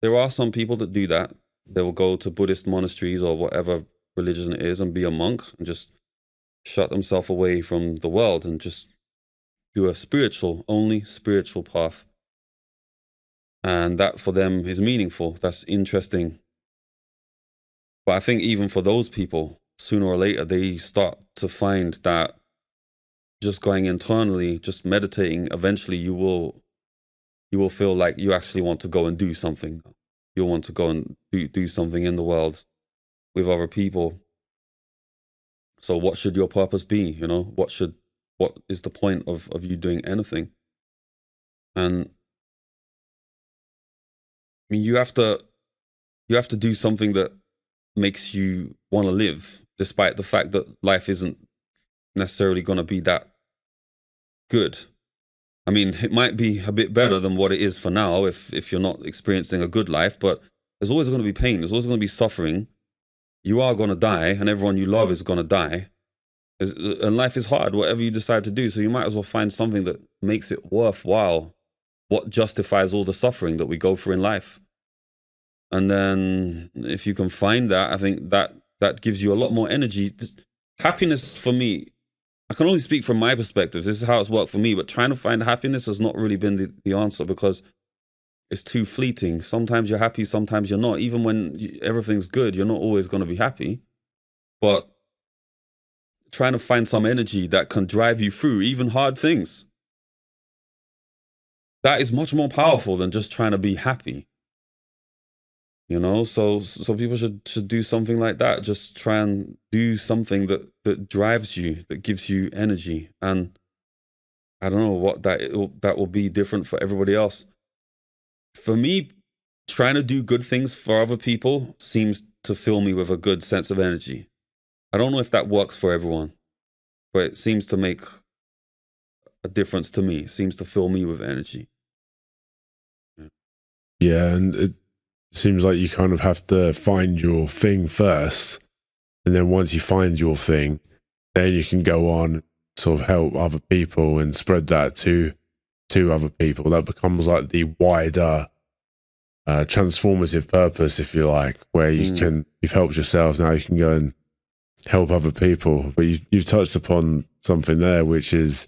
There are some people that do that. They will go to Buddhist monasteries or whatever religion it is and be a monk and just shut themselves away from the world and just do a only spiritual path. And that for them is meaningful. That's interesting. But I think even for those people, sooner or later, they start to find that just going internally, just meditating, eventually you will feel like you actually want to go and do something. You'll want to go and do something in the world with other people. So what should your purpose be? You know, what is the point of you doing anything? And I mean, you have to do something that makes you want to live, despite the fact that life isn't necessarily going to be that good. I mean, it might be a bit better than what it is for now if you're not experiencing a good life, but there's always going to be pain. There's always going to be suffering. You are going to die, and everyone you love is going to die. And life is hard, whatever you decide to do. So you might as well find something that makes it worthwhile, what justifies all the suffering that we go through in life. And then if you can find that, I think that that gives you a lot more energy. Happiness for me, I can only speak from my perspective. This is how it's worked for me, but trying to find happiness has not really been the answer, because it's too fleeting. Sometimes you're happy, sometimes you're not. Even when everything's good, you're not always going to be happy. But trying to find some energy that can drive you through even hard things, that is much more powerful than just trying to be happy. You know, so people should do something like that. Just try and do something that drives you, that gives you energy. And I don't know what that will be different for everybody else. For me, trying to do good things for other people seems to fill me with a good sense of energy. I don't know if that works for everyone, but it seems to make a difference to me. It seems to fill me with energy. Yeah, and it seems like you kind of have to find your thing first, and then once you find your thing, then you can go on, sort of help other people and spread that to other people. That becomes like the wider transformative purpose, if you like, where you've helped yourself, now you can go and help other people. But you've touched upon something there, which is,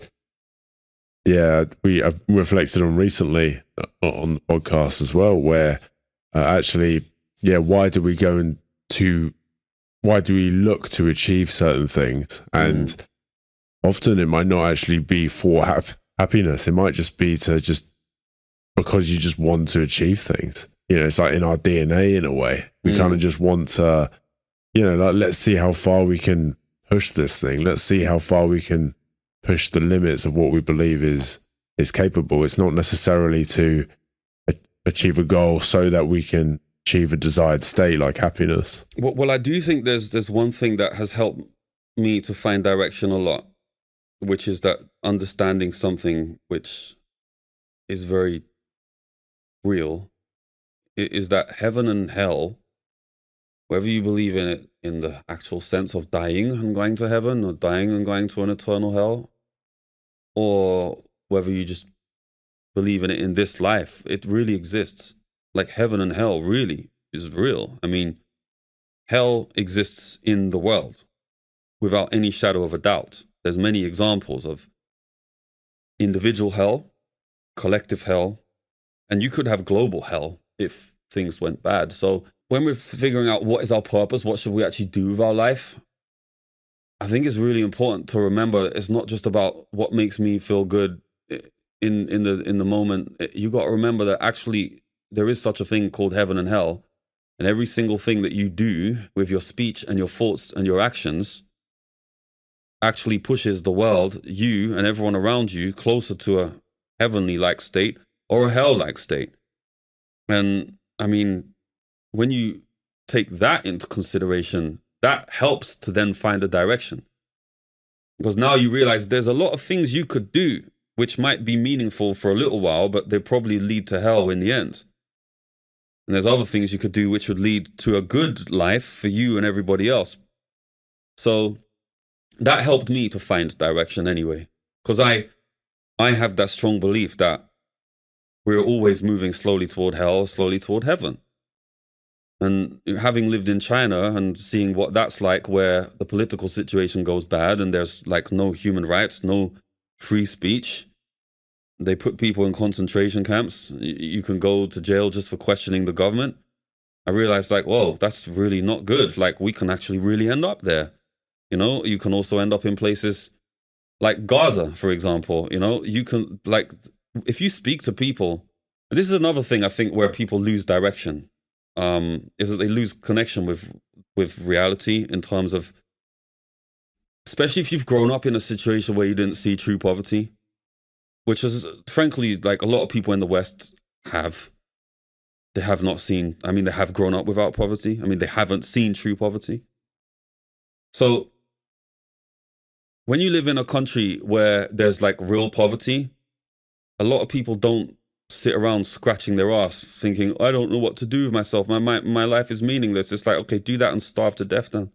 I've reflected on recently on the podcast as well, where why do we look to achieve certain things? And often it might not actually be for happiness. It might just be because you just want to achieve things. You know, it's like in our DNA in a way. We kind of just want to, let's see how far we can push this thing. Let's see how far we can push the limits of what we believe is capable. It's not necessarily to achieve a goal so that we can achieve a desired state like happiness. Well, I do think there's one thing that has helped me to find direction a lot, which is that understanding something which is very real, is that heaven and hell, whether you believe in it in the actual sense of dying and going to heaven, or dying and going to an eternal hell, or whether you just believe in it in this life, it really exists. Like heaven and hell really is real. I mean, hell exists in the world without any shadow of a doubt. There's many examples of individual hell, collective hell, and you could have global hell if things went bad. So when we're figuring out what is our purpose, what should we actually do with our life, I think it's really important to remember it's not just about what makes me feel good in the moment. You got to remember that actually there is such a thing called heaven and hell, and every single thing that you do with your speech and your thoughts and your actions actually pushes the world, you and everyone around you, closer to a heavenly-like state or a hell-like state. And I mean, when you take that into consideration, that helps to then find a direction. Because now you realize there's a lot of things you could do which might be meaningful for a little while, but they probably lead to hell in the end. And there's other things you could do which would lead to a good life for you and everybody else. So that helped me to find direction anyway. Because I have that strong belief that we're always moving slowly toward hell, slowly toward heaven. And having lived in China and seeing what that's like, where the political situation goes bad and there's like no human rights, no free speech. They put people in concentration camps. You can go to jail just for questioning the government. I realized like, whoa, that's really not good. Like we can actually really end up there. You know, you can also end up in places like Gaza, for example. You know, you can, like, if you speak to people, this is another thing I think where people lose direction, is that they lose connection with reality in terms of, especially if you've grown up in a situation where you didn't see true poverty, which is frankly like a lot of people in the West have. They have not seen, I mean, they have grown up without poverty. I mean, they haven't seen true poverty. So when you live in a country where there's like real poverty, a lot of people don't sit around scratching their ass thinking, I don't know what to do with myself. My life is meaningless. It's like, okay, do that and starve to death then.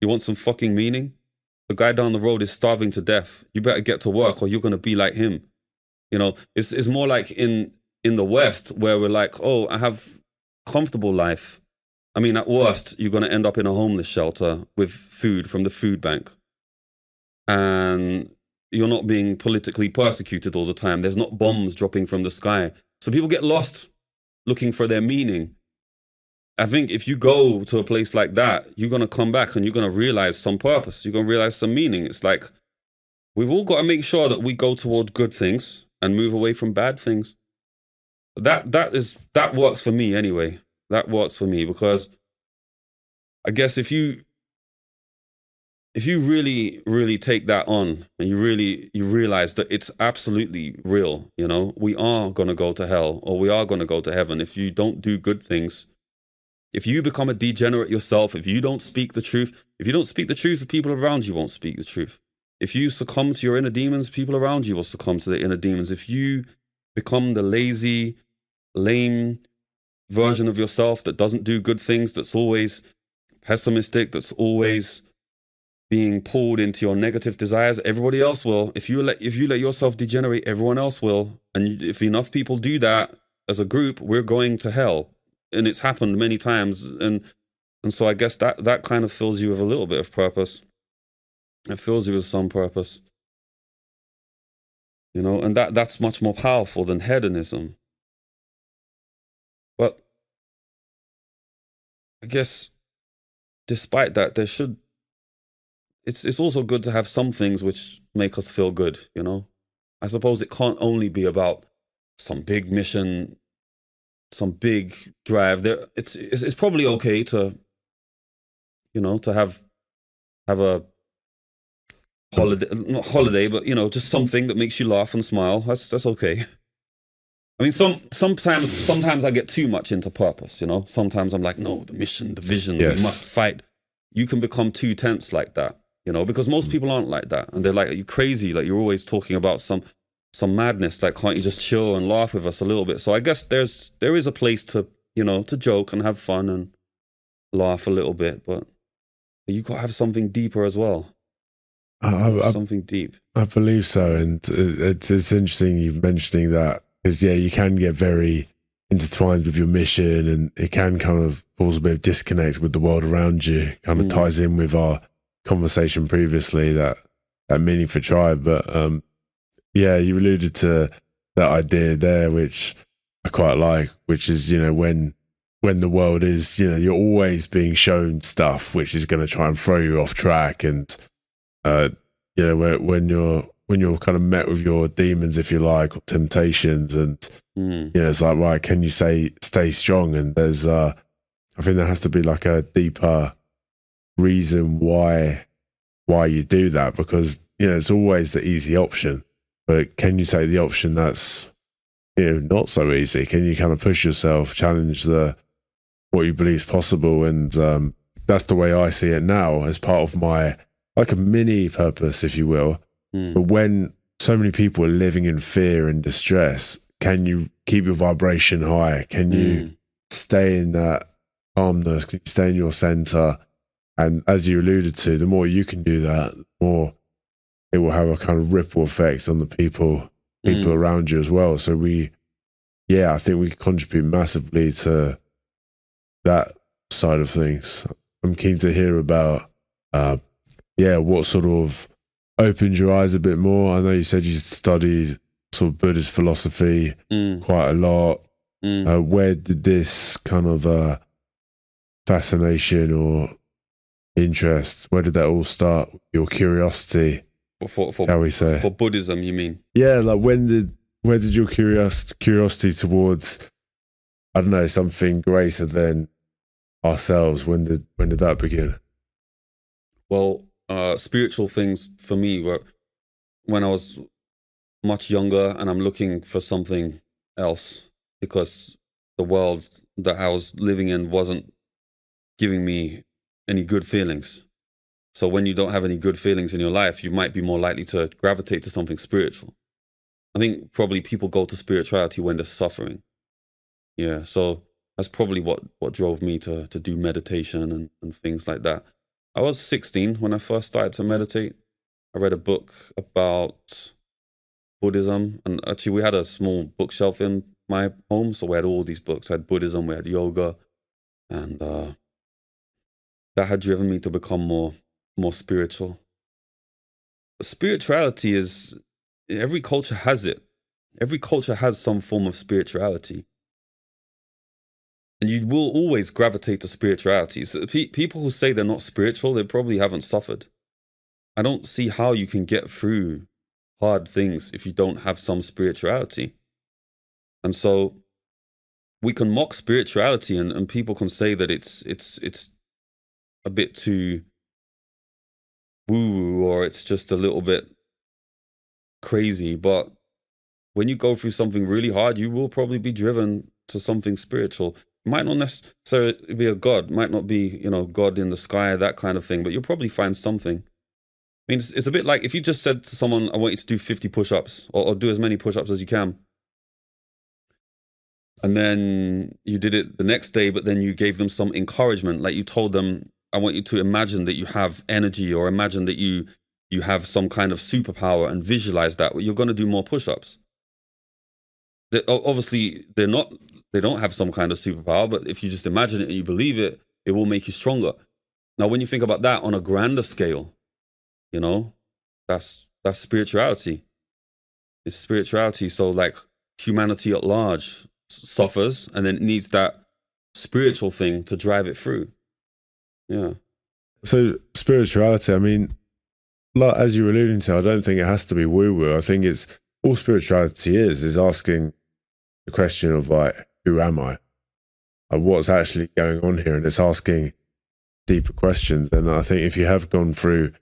You want some fucking meaning? The guy down the road is starving to death. You better get to work or you're going to be like him. You know, it's more like in the West where we're like, oh, I have comfortable life. I mean, at worst, you're going to end up in a homeless shelter with food from the food bank. And you're not being politically persecuted all the time. There's not bombs dropping from the sky. So people get lost looking for their meaning. I think if you go to a place like that, you're going to come back and you're going to realize some purpose. You're going to realize some meaning. It's like, we've all got to make sure that we go toward good things and move away from bad things. That works for me anyway. That works for me because I guess if you really, really take that on and you realize that it's absolutely real, you know, we are going to go to hell or we are going to go to heaven if you don't do good things. If you become a degenerate yourself, if you don't speak the truth, the people around you won't speak the truth. If you succumb to your inner demons, people around you will succumb to their inner demons. If you become the lazy, lame version of yourself that doesn't do good things, that's always pessimistic, that's always being pulled into your negative desires, everybody else will. If you let yourself degenerate, everyone else will. And if enough people do that as a group, we're going to hell. And it's happened many times. And so I guess that kind of fills you with a little bit of purpose. It fills you with some purpose. You know, and that's much more powerful than hedonism. But I guess despite that, it's also good to have some things which make us feel good, you know? I suppose it can't only be about some big mission, some big drive. It's probably okay to, you know, to have a holiday, not holiday, but, you know, just something that makes you laugh and smile. That's okay. I mean, sometimes I get too much into purpose, you know? Sometimes I'm like, no, the mission, the vision, yes, we must fight. You can become too tense like that, you know, because most people aren't like that. And they're like, are you crazy? Like, you're always talking about some madness. Like, can't you just chill and laugh with us a little bit? So I guess there is a place to, you know, to joke and have fun and laugh a little bit, but you got to have something deeper as well. Something deep. I believe so. And it's interesting you mentioning that, because, yeah, you can get very intertwined with your mission and it can kind of cause a bit of disconnect with the world around you. Kind of ties in with our conversation previously, that meaning for tribe. But yeah, you alluded to that idea there, which I quite like, which is, you know, when the world is, you know, you're always being shown stuff which is going to try and throw you off track. And, you know, when you're kind of met with your demons, if you like, or temptations, and you know, it's like, right, can you stay strong? And there's I think there has to be like a deeper reason why you do that, because, you know, it's always the easy option, but can you take the option that's, you know, not so easy? Can you kind of push yourself, challenge what you believe is possible? And that's the way I see it now, as part of my, like, a mini purpose, if you will. But when so many people are living in fear and distress, can you keep your vibration high? Can you stay in that calmness? Can you stay in your center? And as you alluded to, the more you can do that, the more it will have a kind of ripple effect on the people around you as well. So I think we contribute massively to that side of things. I'm keen to hear about, what sort of opened your eyes a bit more. I know you said you studied sort of Buddhist philosophy quite a lot. Where did this kind of fascination or interest, where did that all start? Your curiosity, shall we say? For Buddhism, you mean? Yeah, like where did your curiosity towards, I don't know, something greater than ourselves, when did that begin? Well, spiritual things for me were when I was much younger and I'm looking for something else because the world that I was living in wasn't giving me any good feelings. So when you don't have any good feelings in your life, you might be more likely to gravitate to something spiritual. I think probably people go to spirituality when they're suffering. Yeah, so that's probably what drove me to do meditation and things like that. I was 16 when I first started to meditate. I read a book about Buddhism, and actually we had a small bookshelf in my home, so we had all these books. We had Buddhism, we had yoga, and that had driven me to become more spiritual. Spirituality is, every culture has it. Every culture has some form of spirituality. And you will always gravitate to spirituality. So people who say they're not spiritual, they probably haven't suffered. I don't see how you can get through hard things if you don't have some spirituality. And so we can mock spirituality, and people can say that it's a bit too woo-woo, or it's just a little bit crazy. But when you go through something really hard, you will probably be driven to something spiritual. It might not necessarily be a God, might not be, God in the sky, that kind of thing, but you'll probably find something. I mean, it's a bit like if you just said to someone, I want you to do 50 push-ups, or do as many push-ups as you can. And then you did it the next day, but then you gave them some encouragement. Like you told them, I want you to imagine that you have energy, or imagine that you have some kind of superpower, and visualize that. Well, you're going to do more push-ups. Obviously, they don't have some kind of superpower, but if you just imagine it and you believe it, it will make you stronger. Now, when you think about that on a grander scale, that's spirituality. It's spirituality. So like humanity at large suffers, and then it needs that spiritual thing to drive it through. Yeah. So spirituality, I mean, like, as you were alluding to, I don't think it has to be woo-woo. I think it's all spirituality is asking the question of like, who am I? What's actually going on here? And it's asking deeper questions. And I think if you have gone through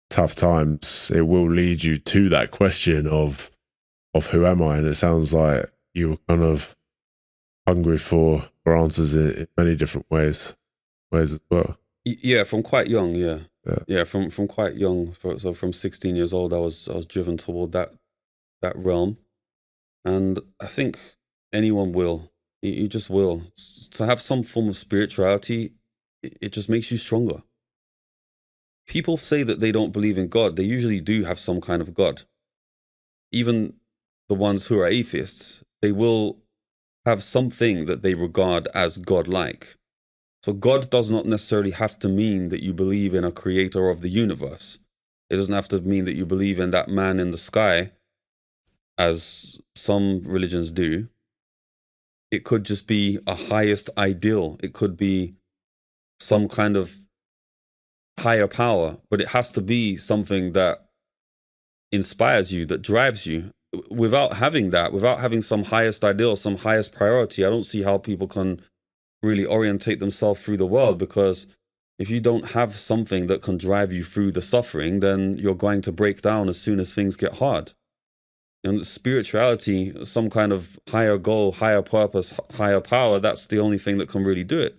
tough times, it will lead you to that question of who am I? And it sounds like you were kind of hungry for answers in many different ways as well. Yeah, from quite young, yeah, from quite young. So from 16 years old, I was driven toward that realm, and I think anyone will. You just will. To have some form of spirituality, it just makes you stronger. People say that they don't believe in God. They usually do have some kind of God. Even the ones who are atheists, they will have something that they regard as godlike. So God does not necessarily have to mean that you believe in a creator of the universe. It doesn't have to mean that you believe in that man in the sky, as some religions do. It could just be a highest ideal. It could be some kind of higher power, but it has to be something that inspires you, that drives you. Without having that, without having some highest ideal, some highest priority, I don't see how people can really orientate themselves through the world, because if you don't have something that can drive you through the suffering, then you're going to break down as soon as things get hard. And spirituality, some kind of higher goal, higher purpose, higher power, that's the only thing that can really do it.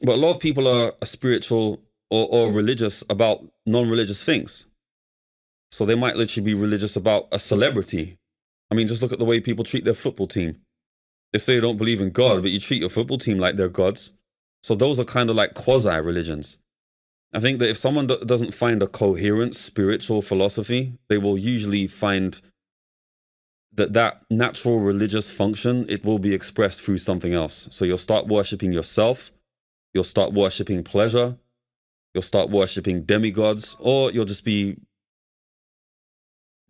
But a lot of people are spiritual or religious about non-religious things. So they might literally be religious about a celebrity. I mean, just look at the way people treat their football team. They say they don't believe in God, but you treat your football team like they're gods. So those are kind of like quasi-religions. I think that if someone doesn't find a coherent spiritual philosophy, they will usually find that natural religious function, it will be expressed through something else. So you'll start worshipping yourself, you'll start worshipping pleasure, you'll start worshipping demigods, or you'll just be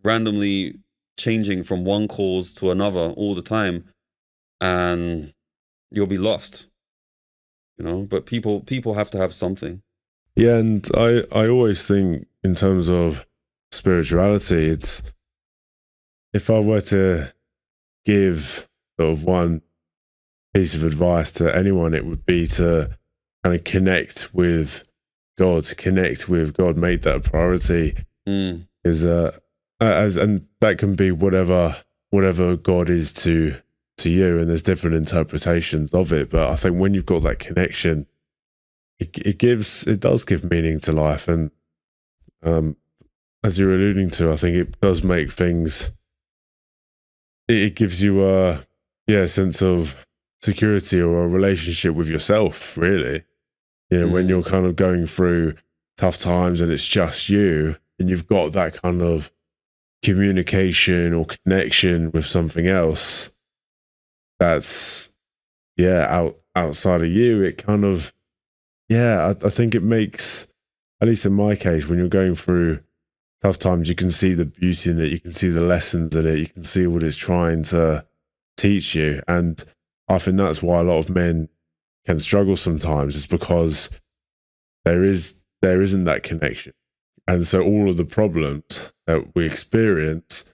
randomly changing from one cause to another all the time, and you'll be lost. But people have to have something. Yeah, and I always think in terms of spirituality, it's, if I were to give sort of one piece of advice to anyone, it would be to kind of connect with God, make that a priority. Is and that can be whatever God is to you, and there's different interpretations of it. But I think when you've got that connection, it does give meaning to life. And as you're alluding to, I think it does make things, it gives you a sense of security, or a relationship with yourself, really. When you're kind of going through tough times and it's just you, and you've got that kind of communication or connection with something else that's outside of you, it kind of yeah, I think it makes, at least in my case, when you're going through tough times, you can see the beauty in it, you can see the lessons in it, you can see what it's trying to teach you. And I think that's why a lot of men can struggle sometimes, is because there isn't that connection. And so all of the problems that we experience,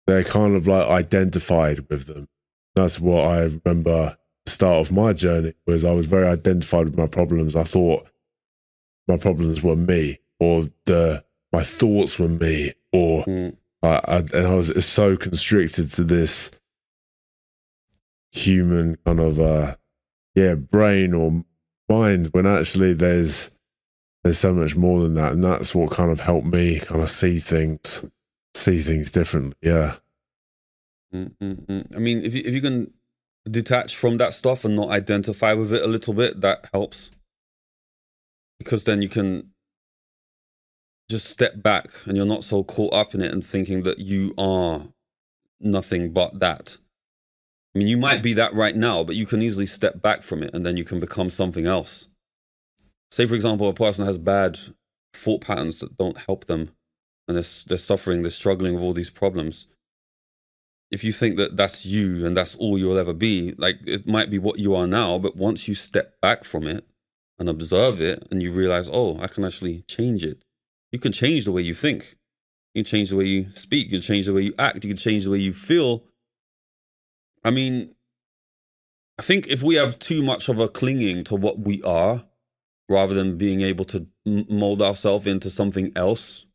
they're kind of like identified with them. That's what I remember the start of my journey was. I was very identified with my problems. I thought my problems were me, or my thoughts were me, or and I was so constricted to this human kind of brain or mind, when actually there's so much more than that. And that's what kind of helped me kind of see things differently. Yeah. I mean, if you can detach from that stuff and not identify with it a little bit, that helps, because then you can just step back and you're not so caught up in it and thinking that you are nothing but that. I mean, you might be that right now, but you can easily step back from it and then you can become something else. Say, for example, a person has bad thought patterns that don't help them, and they're suffering, they're struggling with all these problems. If you think that that's you and that's all you'll ever be, like, it might be what you are now, but once you step back from it and observe it and you realize, oh, I can actually change it. You can change the way you think. You can change the way you speak. You can change the way you act. You can change the way you feel. I mean, I think if we have too much of a clinging to what we are, rather than being able to mold ourselves into something else,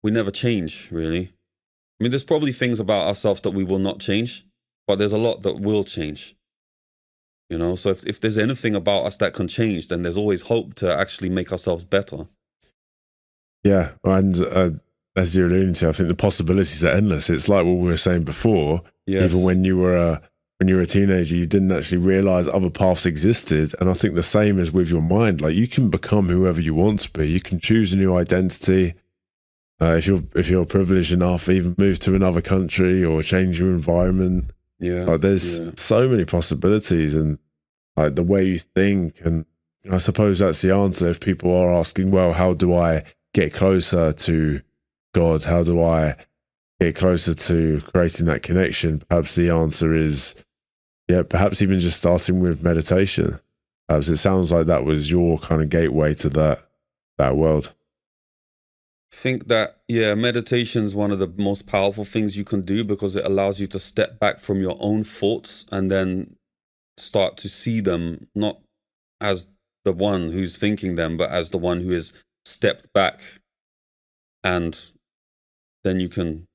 we never change, really. I mean, there's probably things about ourselves that we will not change, but there's a lot that will change. You know, so if there's anything about us that can change, then there's always hope to actually make ourselves better. Yeah, and as you're alluding to, I think the possibilities are endless. It's like what we were saying before. Yes. Even when you were a teenager, you didn't actually realize other paths existed. And I think the same is with your mind. Like, you can become whoever you want to be. You can choose a new identity. If you're privileged enough, even move to another country or change your environment. Yeah, like, there's so many possibilities, and like the way you think. And I suppose that's the answer. If people are asking, well, how do I get closer to God? How do I get closer to creating that connection? Perhaps the answer is, perhaps even just starting with meditation. Perhaps it sounds like that was your kind of gateway to that world. I think that, meditation is one of the most powerful things you can do, because it allows you to step back from your own thoughts and then start to see them not as the one who's thinking them, but as the one who has stepped back, and then you can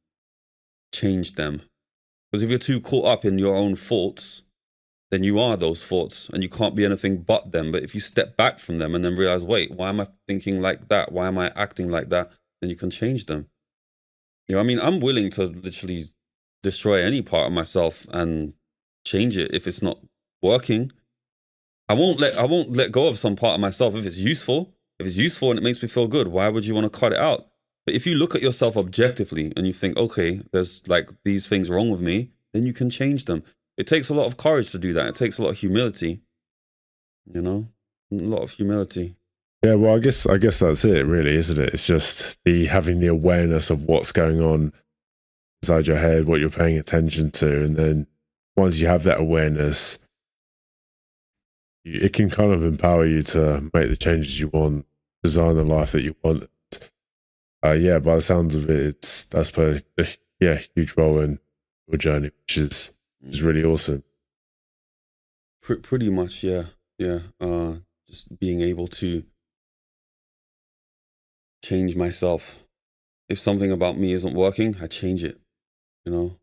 change them. Because if you're too caught up in your own thoughts, then you are those thoughts and you can't be anything but them. But if you step back from them and then realize, wait, why am I thinking like that? Why am I acting like that? Then you can change them. You know, I mean, I'm willing to literally destroy any part of myself and change it if it's not working. I won't let go of some part of myself if it's useful. If it's useful and it makes me feel good, why would you want to cut it out? But if you look at yourself objectively and you think, okay, there's like these things wrong with me, then you can change them. It takes a lot of courage to do that. It takes a lot of humility, you know, a lot of humility. Yeah, well, I guess that's it, really, isn't it? It's just having the awareness of what's going on inside your head, what you're paying attention to, and then once you have that awareness, it can kind of empower you to make the changes you want, design the life that you want. By the sounds of it, that's played a huge role in your journey, which is really awesome. Pretty much, yeah. Just being able to change myself. If something about me isn't working, I change it, you know,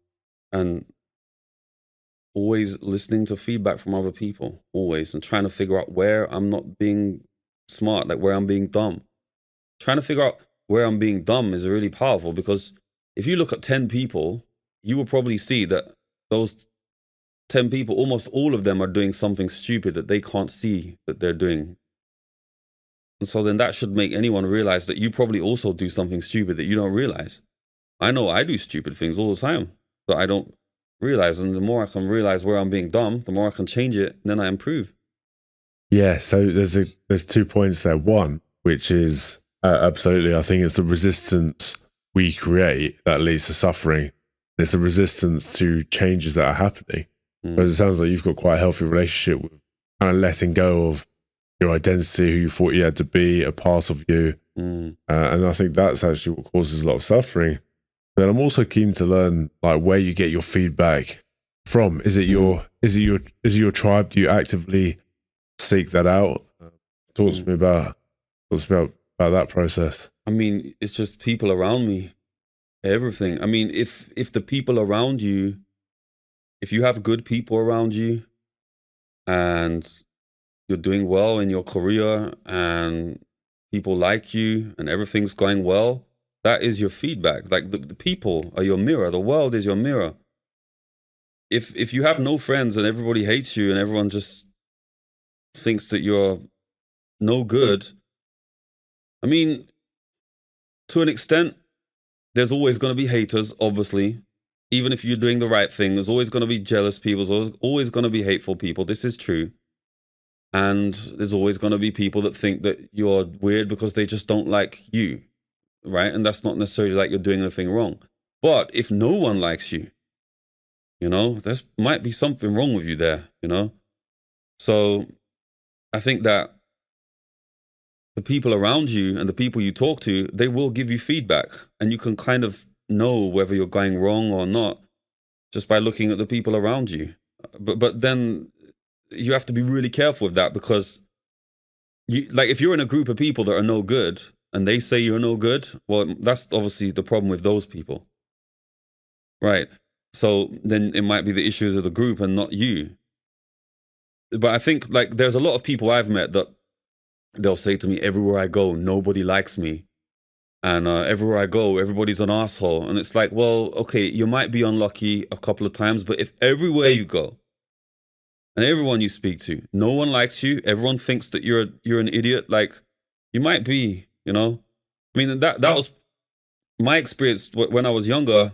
and always listening to feedback from other people, always, and trying to figure out where I'm not being smart, like where I'm being dumb. Trying to figure out where I'm being dumb is really powerful, because if you look at 10 people, you will probably see that those 10 people, almost all of them are doing something stupid that they can't see that they're doing. And so then that should make anyone realize that you probably also do something stupid that you don't realize. I know I do stupid things all the time that I don't realize. And the more I can realize where I'm being dumb, the more I can change it, and then I improve. Yeah, so there's 2 points there. One, which is absolutely, I think it's the resistance we create that leads to suffering. It's the resistance to changes that are happening. Because it sounds like you've got quite a healthy relationship with kind of letting go of your identity, who you thought you had to be, a part of you. And I think that's actually what causes a lot of suffering. But I'm also keen to learn like where you get your feedback from. Is it your tribe? Do you actively seek that out? Talk to me about that process. I mean, it's just people around me, everything. I mean, if the people around you, if you have good people around you and you're doing well in your career and people like you and everything's going well, that is your feedback. Like the people are your mirror. The world is your mirror. If you have no friends and everybody hates you and everyone just thinks that you're no good, I mean, to an extent, there's always going to be haters, obviously. Even if you're doing the right thing, there's always going to be jealous people. There's always going to be hateful people. This is true. And there's always going to be people that think that you're weird because they just don't like you, right? And that's not necessarily like you're doing anything wrong. But if no one likes you, you know, there might be something wrong with you there, you know? So I think that the people around you and the people you talk to, they will give you feedback. And you can kind of know whether you're going wrong or not just by looking at the people around you. But then you have to be really careful with that, because if you're in a group of people that are no good and they say you're no good, well, that's obviously the problem with those people, right? So then it might be the issues of the group and not you. But I think like there's a lot of people I've met that they'll say to me, everywhere I go, nobody likes me. And everywhere I go, everybody's an asshole. And it's like, well, okay, you might be unlucky a couple of times, but if everywhere you go and everyone you speak to, no one likes you, everyone thinks that you're an idiot, like you might be, you know? I mean, that was my experience when I was younger.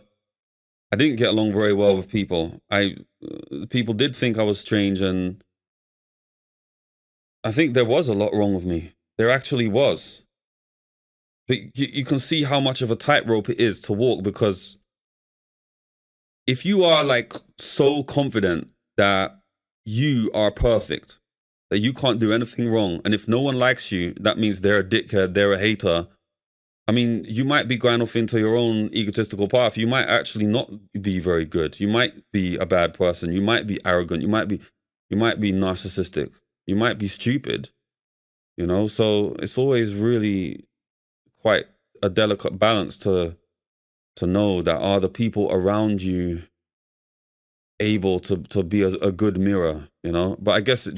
I didn't get along very well with people. People did think I was strange, and I think there was a lot wrong with me. There actually was. But you can see how much of a tightrope it is to walk, because if you are like so confident that you are perfect, that you can't do anything wrong, and if no one likes you, that means they're a dickhead, they're a hater. I mean, you might be going off into your own egotistical path. You might actually not be very good. You might be a bad person. You might be arrogant. You might be narcissistic. You might be stupid, you know? So it's always really quite a delicate balance to know that are the people around you able to be a good mirror, you know? But I guess that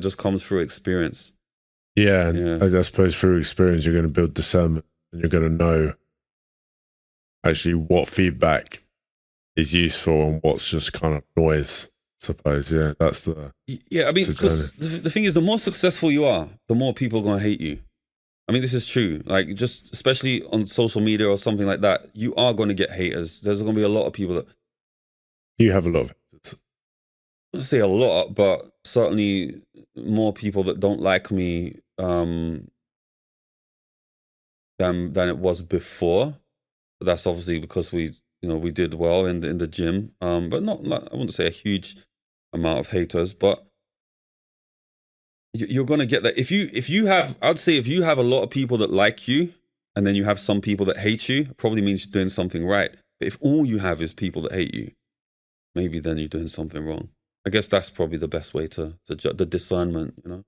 just comes through experience. Yeah, and I suppose through experience you're going to build discernment, and you're going to know actually what feedback is useful and what's just kind of noise, I suppose. Yeah, that's the... Yeah, I mean, because the thing is, the more successful you are, the more people are going to hate you. I mean, this is true. Like, just especially on social media or something like that, you are going to get haters. There's going to be a lot of people that... You have a lot of haters. I wouldn't say a lot, but certainly more people that don't like me than it was before. But that's obviously because we did well in the gym. But not I wouldn't say a huge amount of haters, but you're going to get that. If you have, I'd say if you have a lot of people that like you and then you have some people that hate you, it probably means you're doing something right. But if all you have is people that hate you, maybe then you're doing something wrong. I guess that's probably the best way to judge the discernment, you know?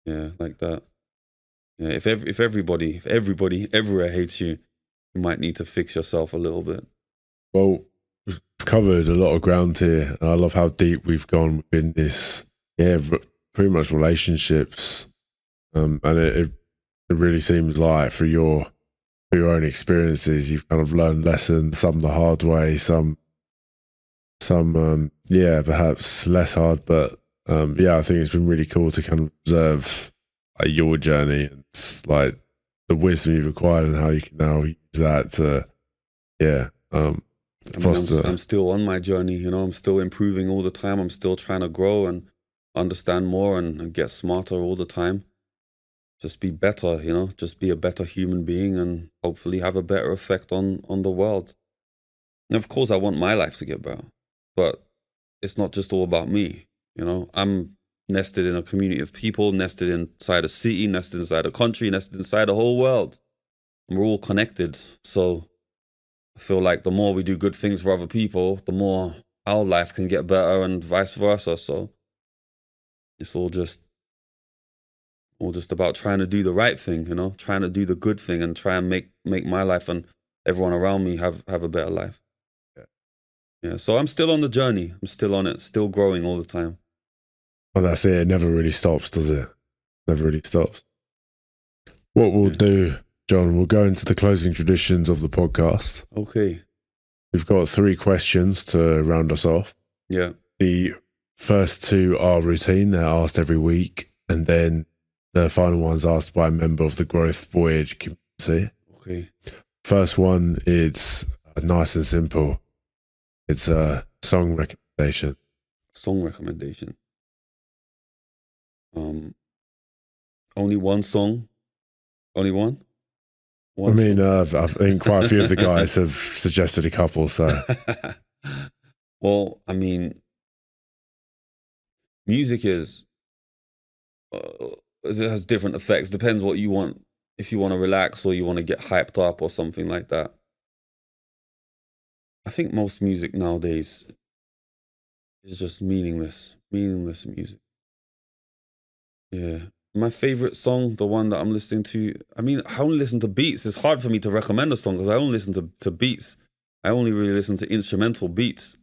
Yeah, like that. Yeah, if everybody everywhere hates you, you might need to fix yourself a little bit. Well, we've covered a lot of ground here. I love how deep we've gone within this. Yeah, pretty much relationships, and it really seems like through your own experiences, you've kind of learned lessons, some the hard way, some perhaps less hard, but I think it's been really cool to kind of observe like your journey and like the wisdom you've acquired and how you can now use that to foster. I'm still on my journey, you know. I'm still improving all the time. I'm still trying to grow, and understand more and get smarter all the time. Just be better, you know, just be a better human being and hopefully have a better effect on the world. And of course, I want my life to get better, but it's not just all about me, you know. I'm nested in a community of people, nested inside a city, nested inside a country, nested inside the whole world. And we're all connected. So I feel like the more we do good things for other people, the more our life can get better and vice versa. So it's all just about trying to do the right thing, you know, trying to do the good thing and try and make my life and everyone around me have a better life. Yeah. So I'm still on the journey. I'm still on it, still growing all the time. Well, that's it. It never really stops, does it? Never really stops. What we'll do, John, we'll go into the closing traditions of the podcast. Okay. We've got 3 questions to round us off. Yeah. The first 2 are routine. They're asked every week. And then the final one's asked by a member of the Growth Voyage community. Okay. First one is nice and simple. It's a song recommendation. Song recommendation. Only one song? Only one? I mean, I think quite a few of the guys have suggested a couple, so. Well, I mean, music is, it has different effects. Depends what you want. If you want to relax or you want to get hyped up or something like that. I think most music nowadays is just meaningless music. Yeah. My favorite song, the one that I'm listening to, I mean, I only listen to beats. It's hard for me to recommend a song because I only listen to beats. I only really listen to instrumental beats.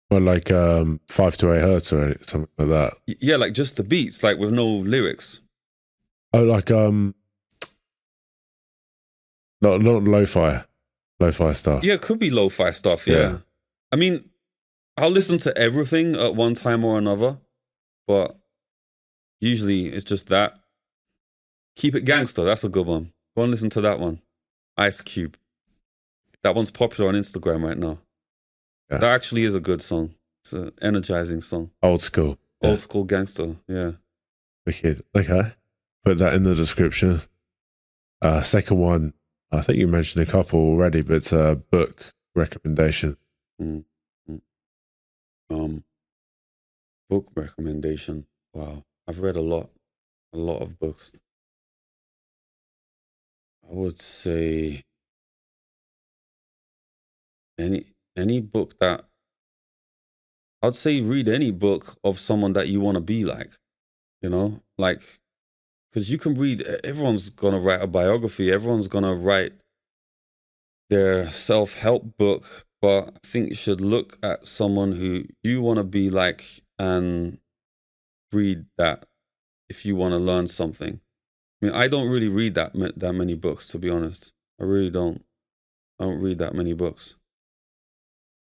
Well, like 5 to 8 hertz or something like that. Yeah, like just the beats, like with no lyrics. Oh, like not lo-fi stuff. Yeah, it could be lo-fi stuff, yeah. I mean, I'll listen to everything at one time or another, but usually it's just that. Keep It Gangster, that's a good one. Go and listen to that one. Ice Cube. That one's popular on Instagram right now. Yeah. That actually is a good song. It's an energizing song. Old school. Old school gangster, yeah. Wicked. Okay. Put that in the description. Second one, I think you mentioned a couple already, but it's a book recommendation. Book recommendation. Wow. I've read a lot of books. I would say any book that, I'd say read any book of someone that you want to be like, you know, like, because you can read, everyone's going to write a biography, everyone's going to write their self-help book, but I think you should look at someone who you want to be like and read that if you want to learn something. I mean, I don't really read that many books, to be honest. I really don't. I don't read that many books.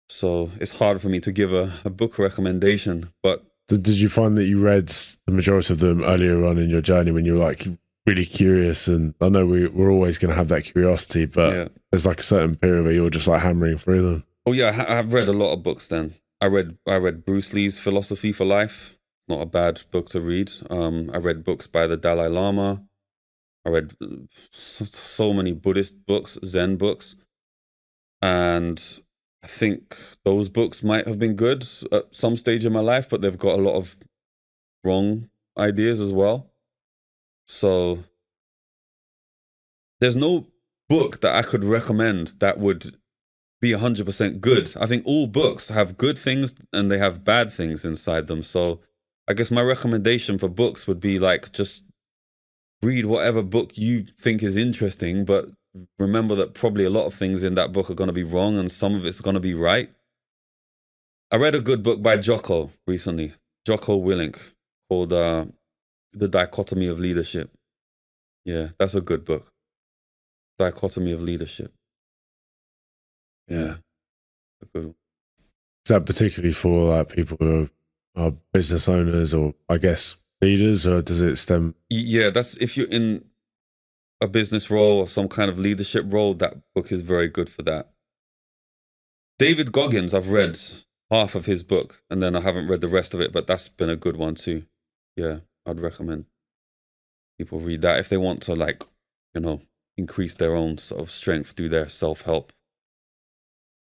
So it's hard for me to give a book recommendation, but... Did you find that you read the majority of them earlier on in your journey when you were like really curious? And I know we're always going to have that curiosity, but there's like a certain period where you're just like hammering through them. Oh yeah, I've read a lot of books then. I read Bruce Lee's Philosophy for Life. Not a bad book to read. I read books by the Dalai Lama. I read so many Buddhist books, Zen books. And I think those books might have been good at some stage in my life, but they've got a lot of wrong ideas as well. So there's no book that I could recommend that would be 100% good. I think all books have good things and they have bad things inside them. So I guess my recommendation for books would be like, just read whatever book you think is interesting, but remember that probably a lot of things in that book are going to be wrong and some of it's going to be right. I read a good book by Jocko recently, Jocko Willink, called The Dichotomy of Leadership. Yeah, that's a good book. Dichotomy of Leadership. Yeah, a good one. Is that particularly for like people who are business owners or I guess leaders, or does it stem? Yeah, that's if you're in a business role or some kind of leadership role, that book is very good for that. David Goggins, I've read half of his book, and then I haven't read the rest of it, but that's been a good one too. Yeah, I'd recommend people read that if they want to, like, increase their own sort of strength, do their self-help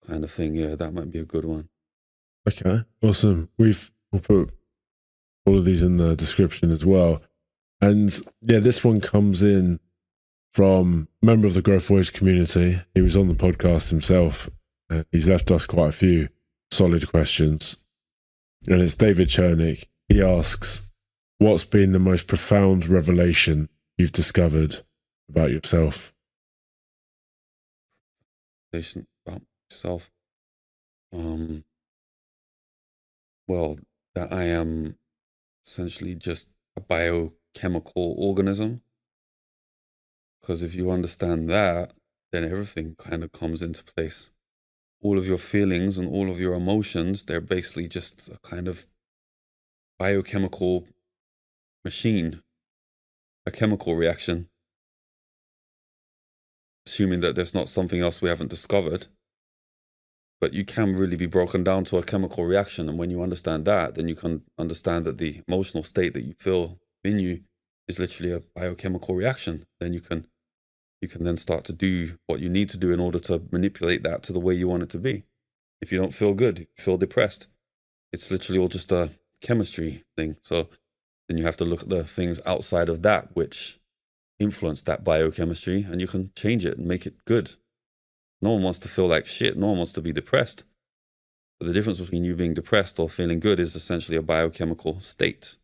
kind of thing. Yeah, that might be a good one. Okay, awesome. We'll put all of these in the description as well. And yeah, this one comes in from a member of the Growth Voyage community. He was on the podcast himself. He's left us quite a few solid questions. And it's David Chernick. He asks, what's been the most profound revelation you've discovered about yourself? About myself. Well, that I am essentially just a biochemical organism. Because if you understand that, then everything kind of comes into place. All of your feelings and all of your emotions, they're basically just a kind of biochemical machine, a chemical reaction. Assuming that there's not something else we haven't discovered. But you can really be broken down to a chemical reaction. And when you understand that, then you can understand that the emotional state that you feel in you is literally a biochemical reaction. Then you can then start to do what you need to do in order to manipulate that to the way you want it to be. If you don't feel good, you feel depressed, it's literally all just a chemistry thing. So then you have to look at the things outside of that which influence that biochemistry, and you can change it and make it good. No one wants to feel like shit. No one wants to be depressed. But the difference between you being depressed or feeling good is essentially a biochemical state.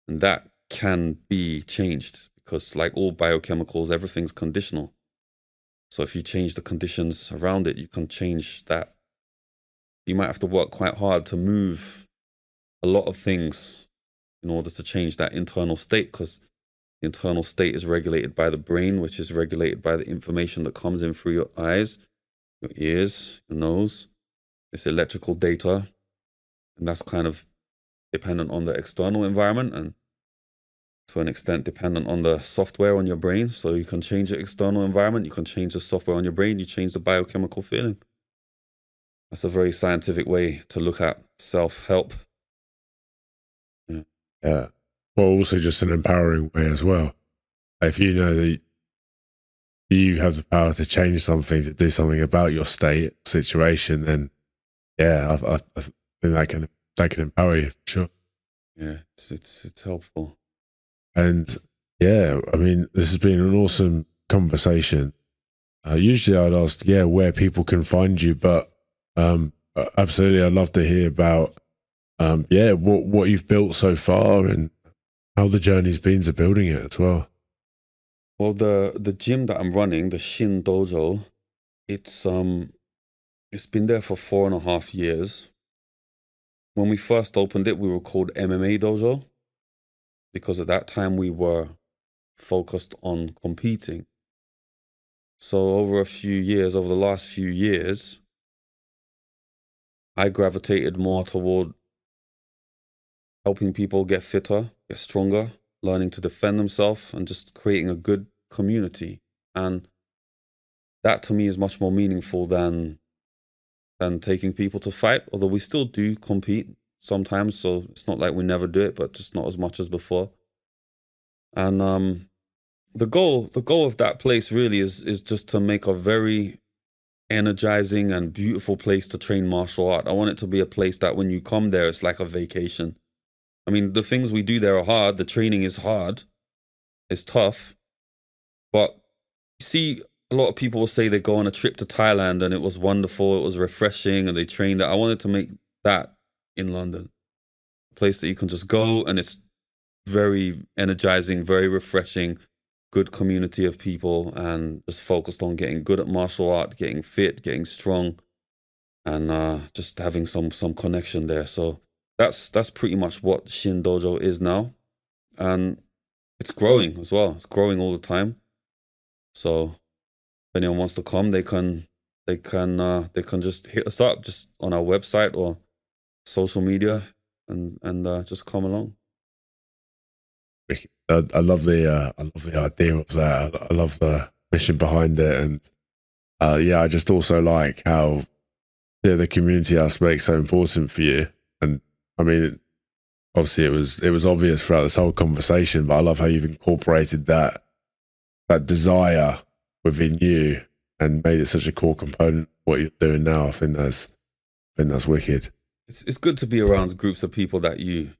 And that can be changed because, like all biochemicals, everything's conditional. So if you change the conditions around it, you can change that. You might have to work quite hard to move a lot of things in order to change that internal state, because the internal state is regulated by the brain, which is regulated by the information that comes in through your eyes, your ears, your nose. It's electrical data, and that's kind of dependent on the external environment and to an extent dependent on the software on your brain. So you can change the external environment, you can change the software on your brain, you change the biochemical feeling. That's a very scientific way to look at self-help. Yeah. Well, also just an empowering way as well. If you know that you have the power to change something, to do something about your state, situation, then yeah, I think that can empower you, for sure. Yeah, it's helpful. And yeah, I mean, this has been an awesome conversation. Usually I'd ask, where people can find you, but absolutely, I'd love to hear about what you've built so far and how the journey's been to building it as well. Well, the gym that I'm running, the Shin Dojo, it's been there for 4.5 years. When we first opened it, we were called MMA Dojo because at that time we were focused on competing. So over the last few years, I gravitated more toward helping people get fitter, get stronger, learning to defend themselves, and just creating a good community. And that to me is much more meaningful than taking people to fight, although we still do compete sometimes, so it's not like we never do it, but just not as much as before. And the goal of that place really is just to make a very energizing and beautiful place to train martial art. I want it to be a place that when you come there, it's like a vacation. I mean, the things we do there are hard. The training is hard. It's tough. But you see, a lot of people will say they go on a trip to Thailand and it was wonderful, it was refreshing, and they trained there. I wanted to make that in London. A place that you can just go and it's very energizing, very refreshing, good community of people, and just focused on getting good at martial art, getting fit, getting strong, and just having some connection there. So that's pretty much what Shin Dojo is now, and it's growing as well. It's growing all the time. So if anyone wants to come, they can just hit us up just on our website or social media, and just come along. I love the idea of that. I love the mission behind it, and I just also like how the community aspect so important for you. And I mean, obviously it was obvious throughout this whole conversation, but I love how you've incorporated that desire within you and made it such a core component of what you're doing now. I think that's wicked. It's good to be around groups of people that you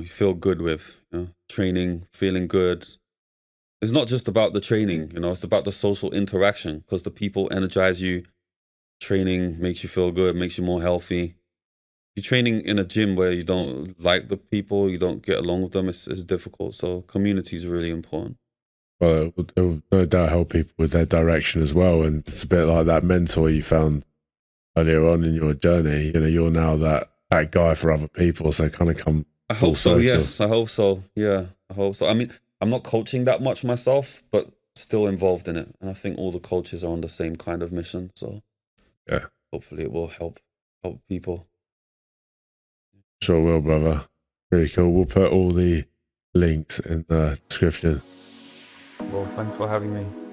feel good with. Training, feeling good. It's not just about the training, it's about the social interaction, because the people energize you. Training makes you feel good, makes you more healthy. If you're training in a gym where you don't like the people, you don't get along with them, it's difficult. So community is really important. Well, it will no doubt help people with their direction as well. And it's a bit like that mentor you found earlier on in your journey. You're now that guy for other people. So kind of come. I hope so. Yes, I hope so. Yeah, I hope so. I mean, I'm not coaching that much myself, but still involved in it. And I think all the coaches are on the same kind of mission. So yeah, hopefully it will help people. Sure will, brother. Really cool. We'll put all the links in the description. Well, thanks for having me.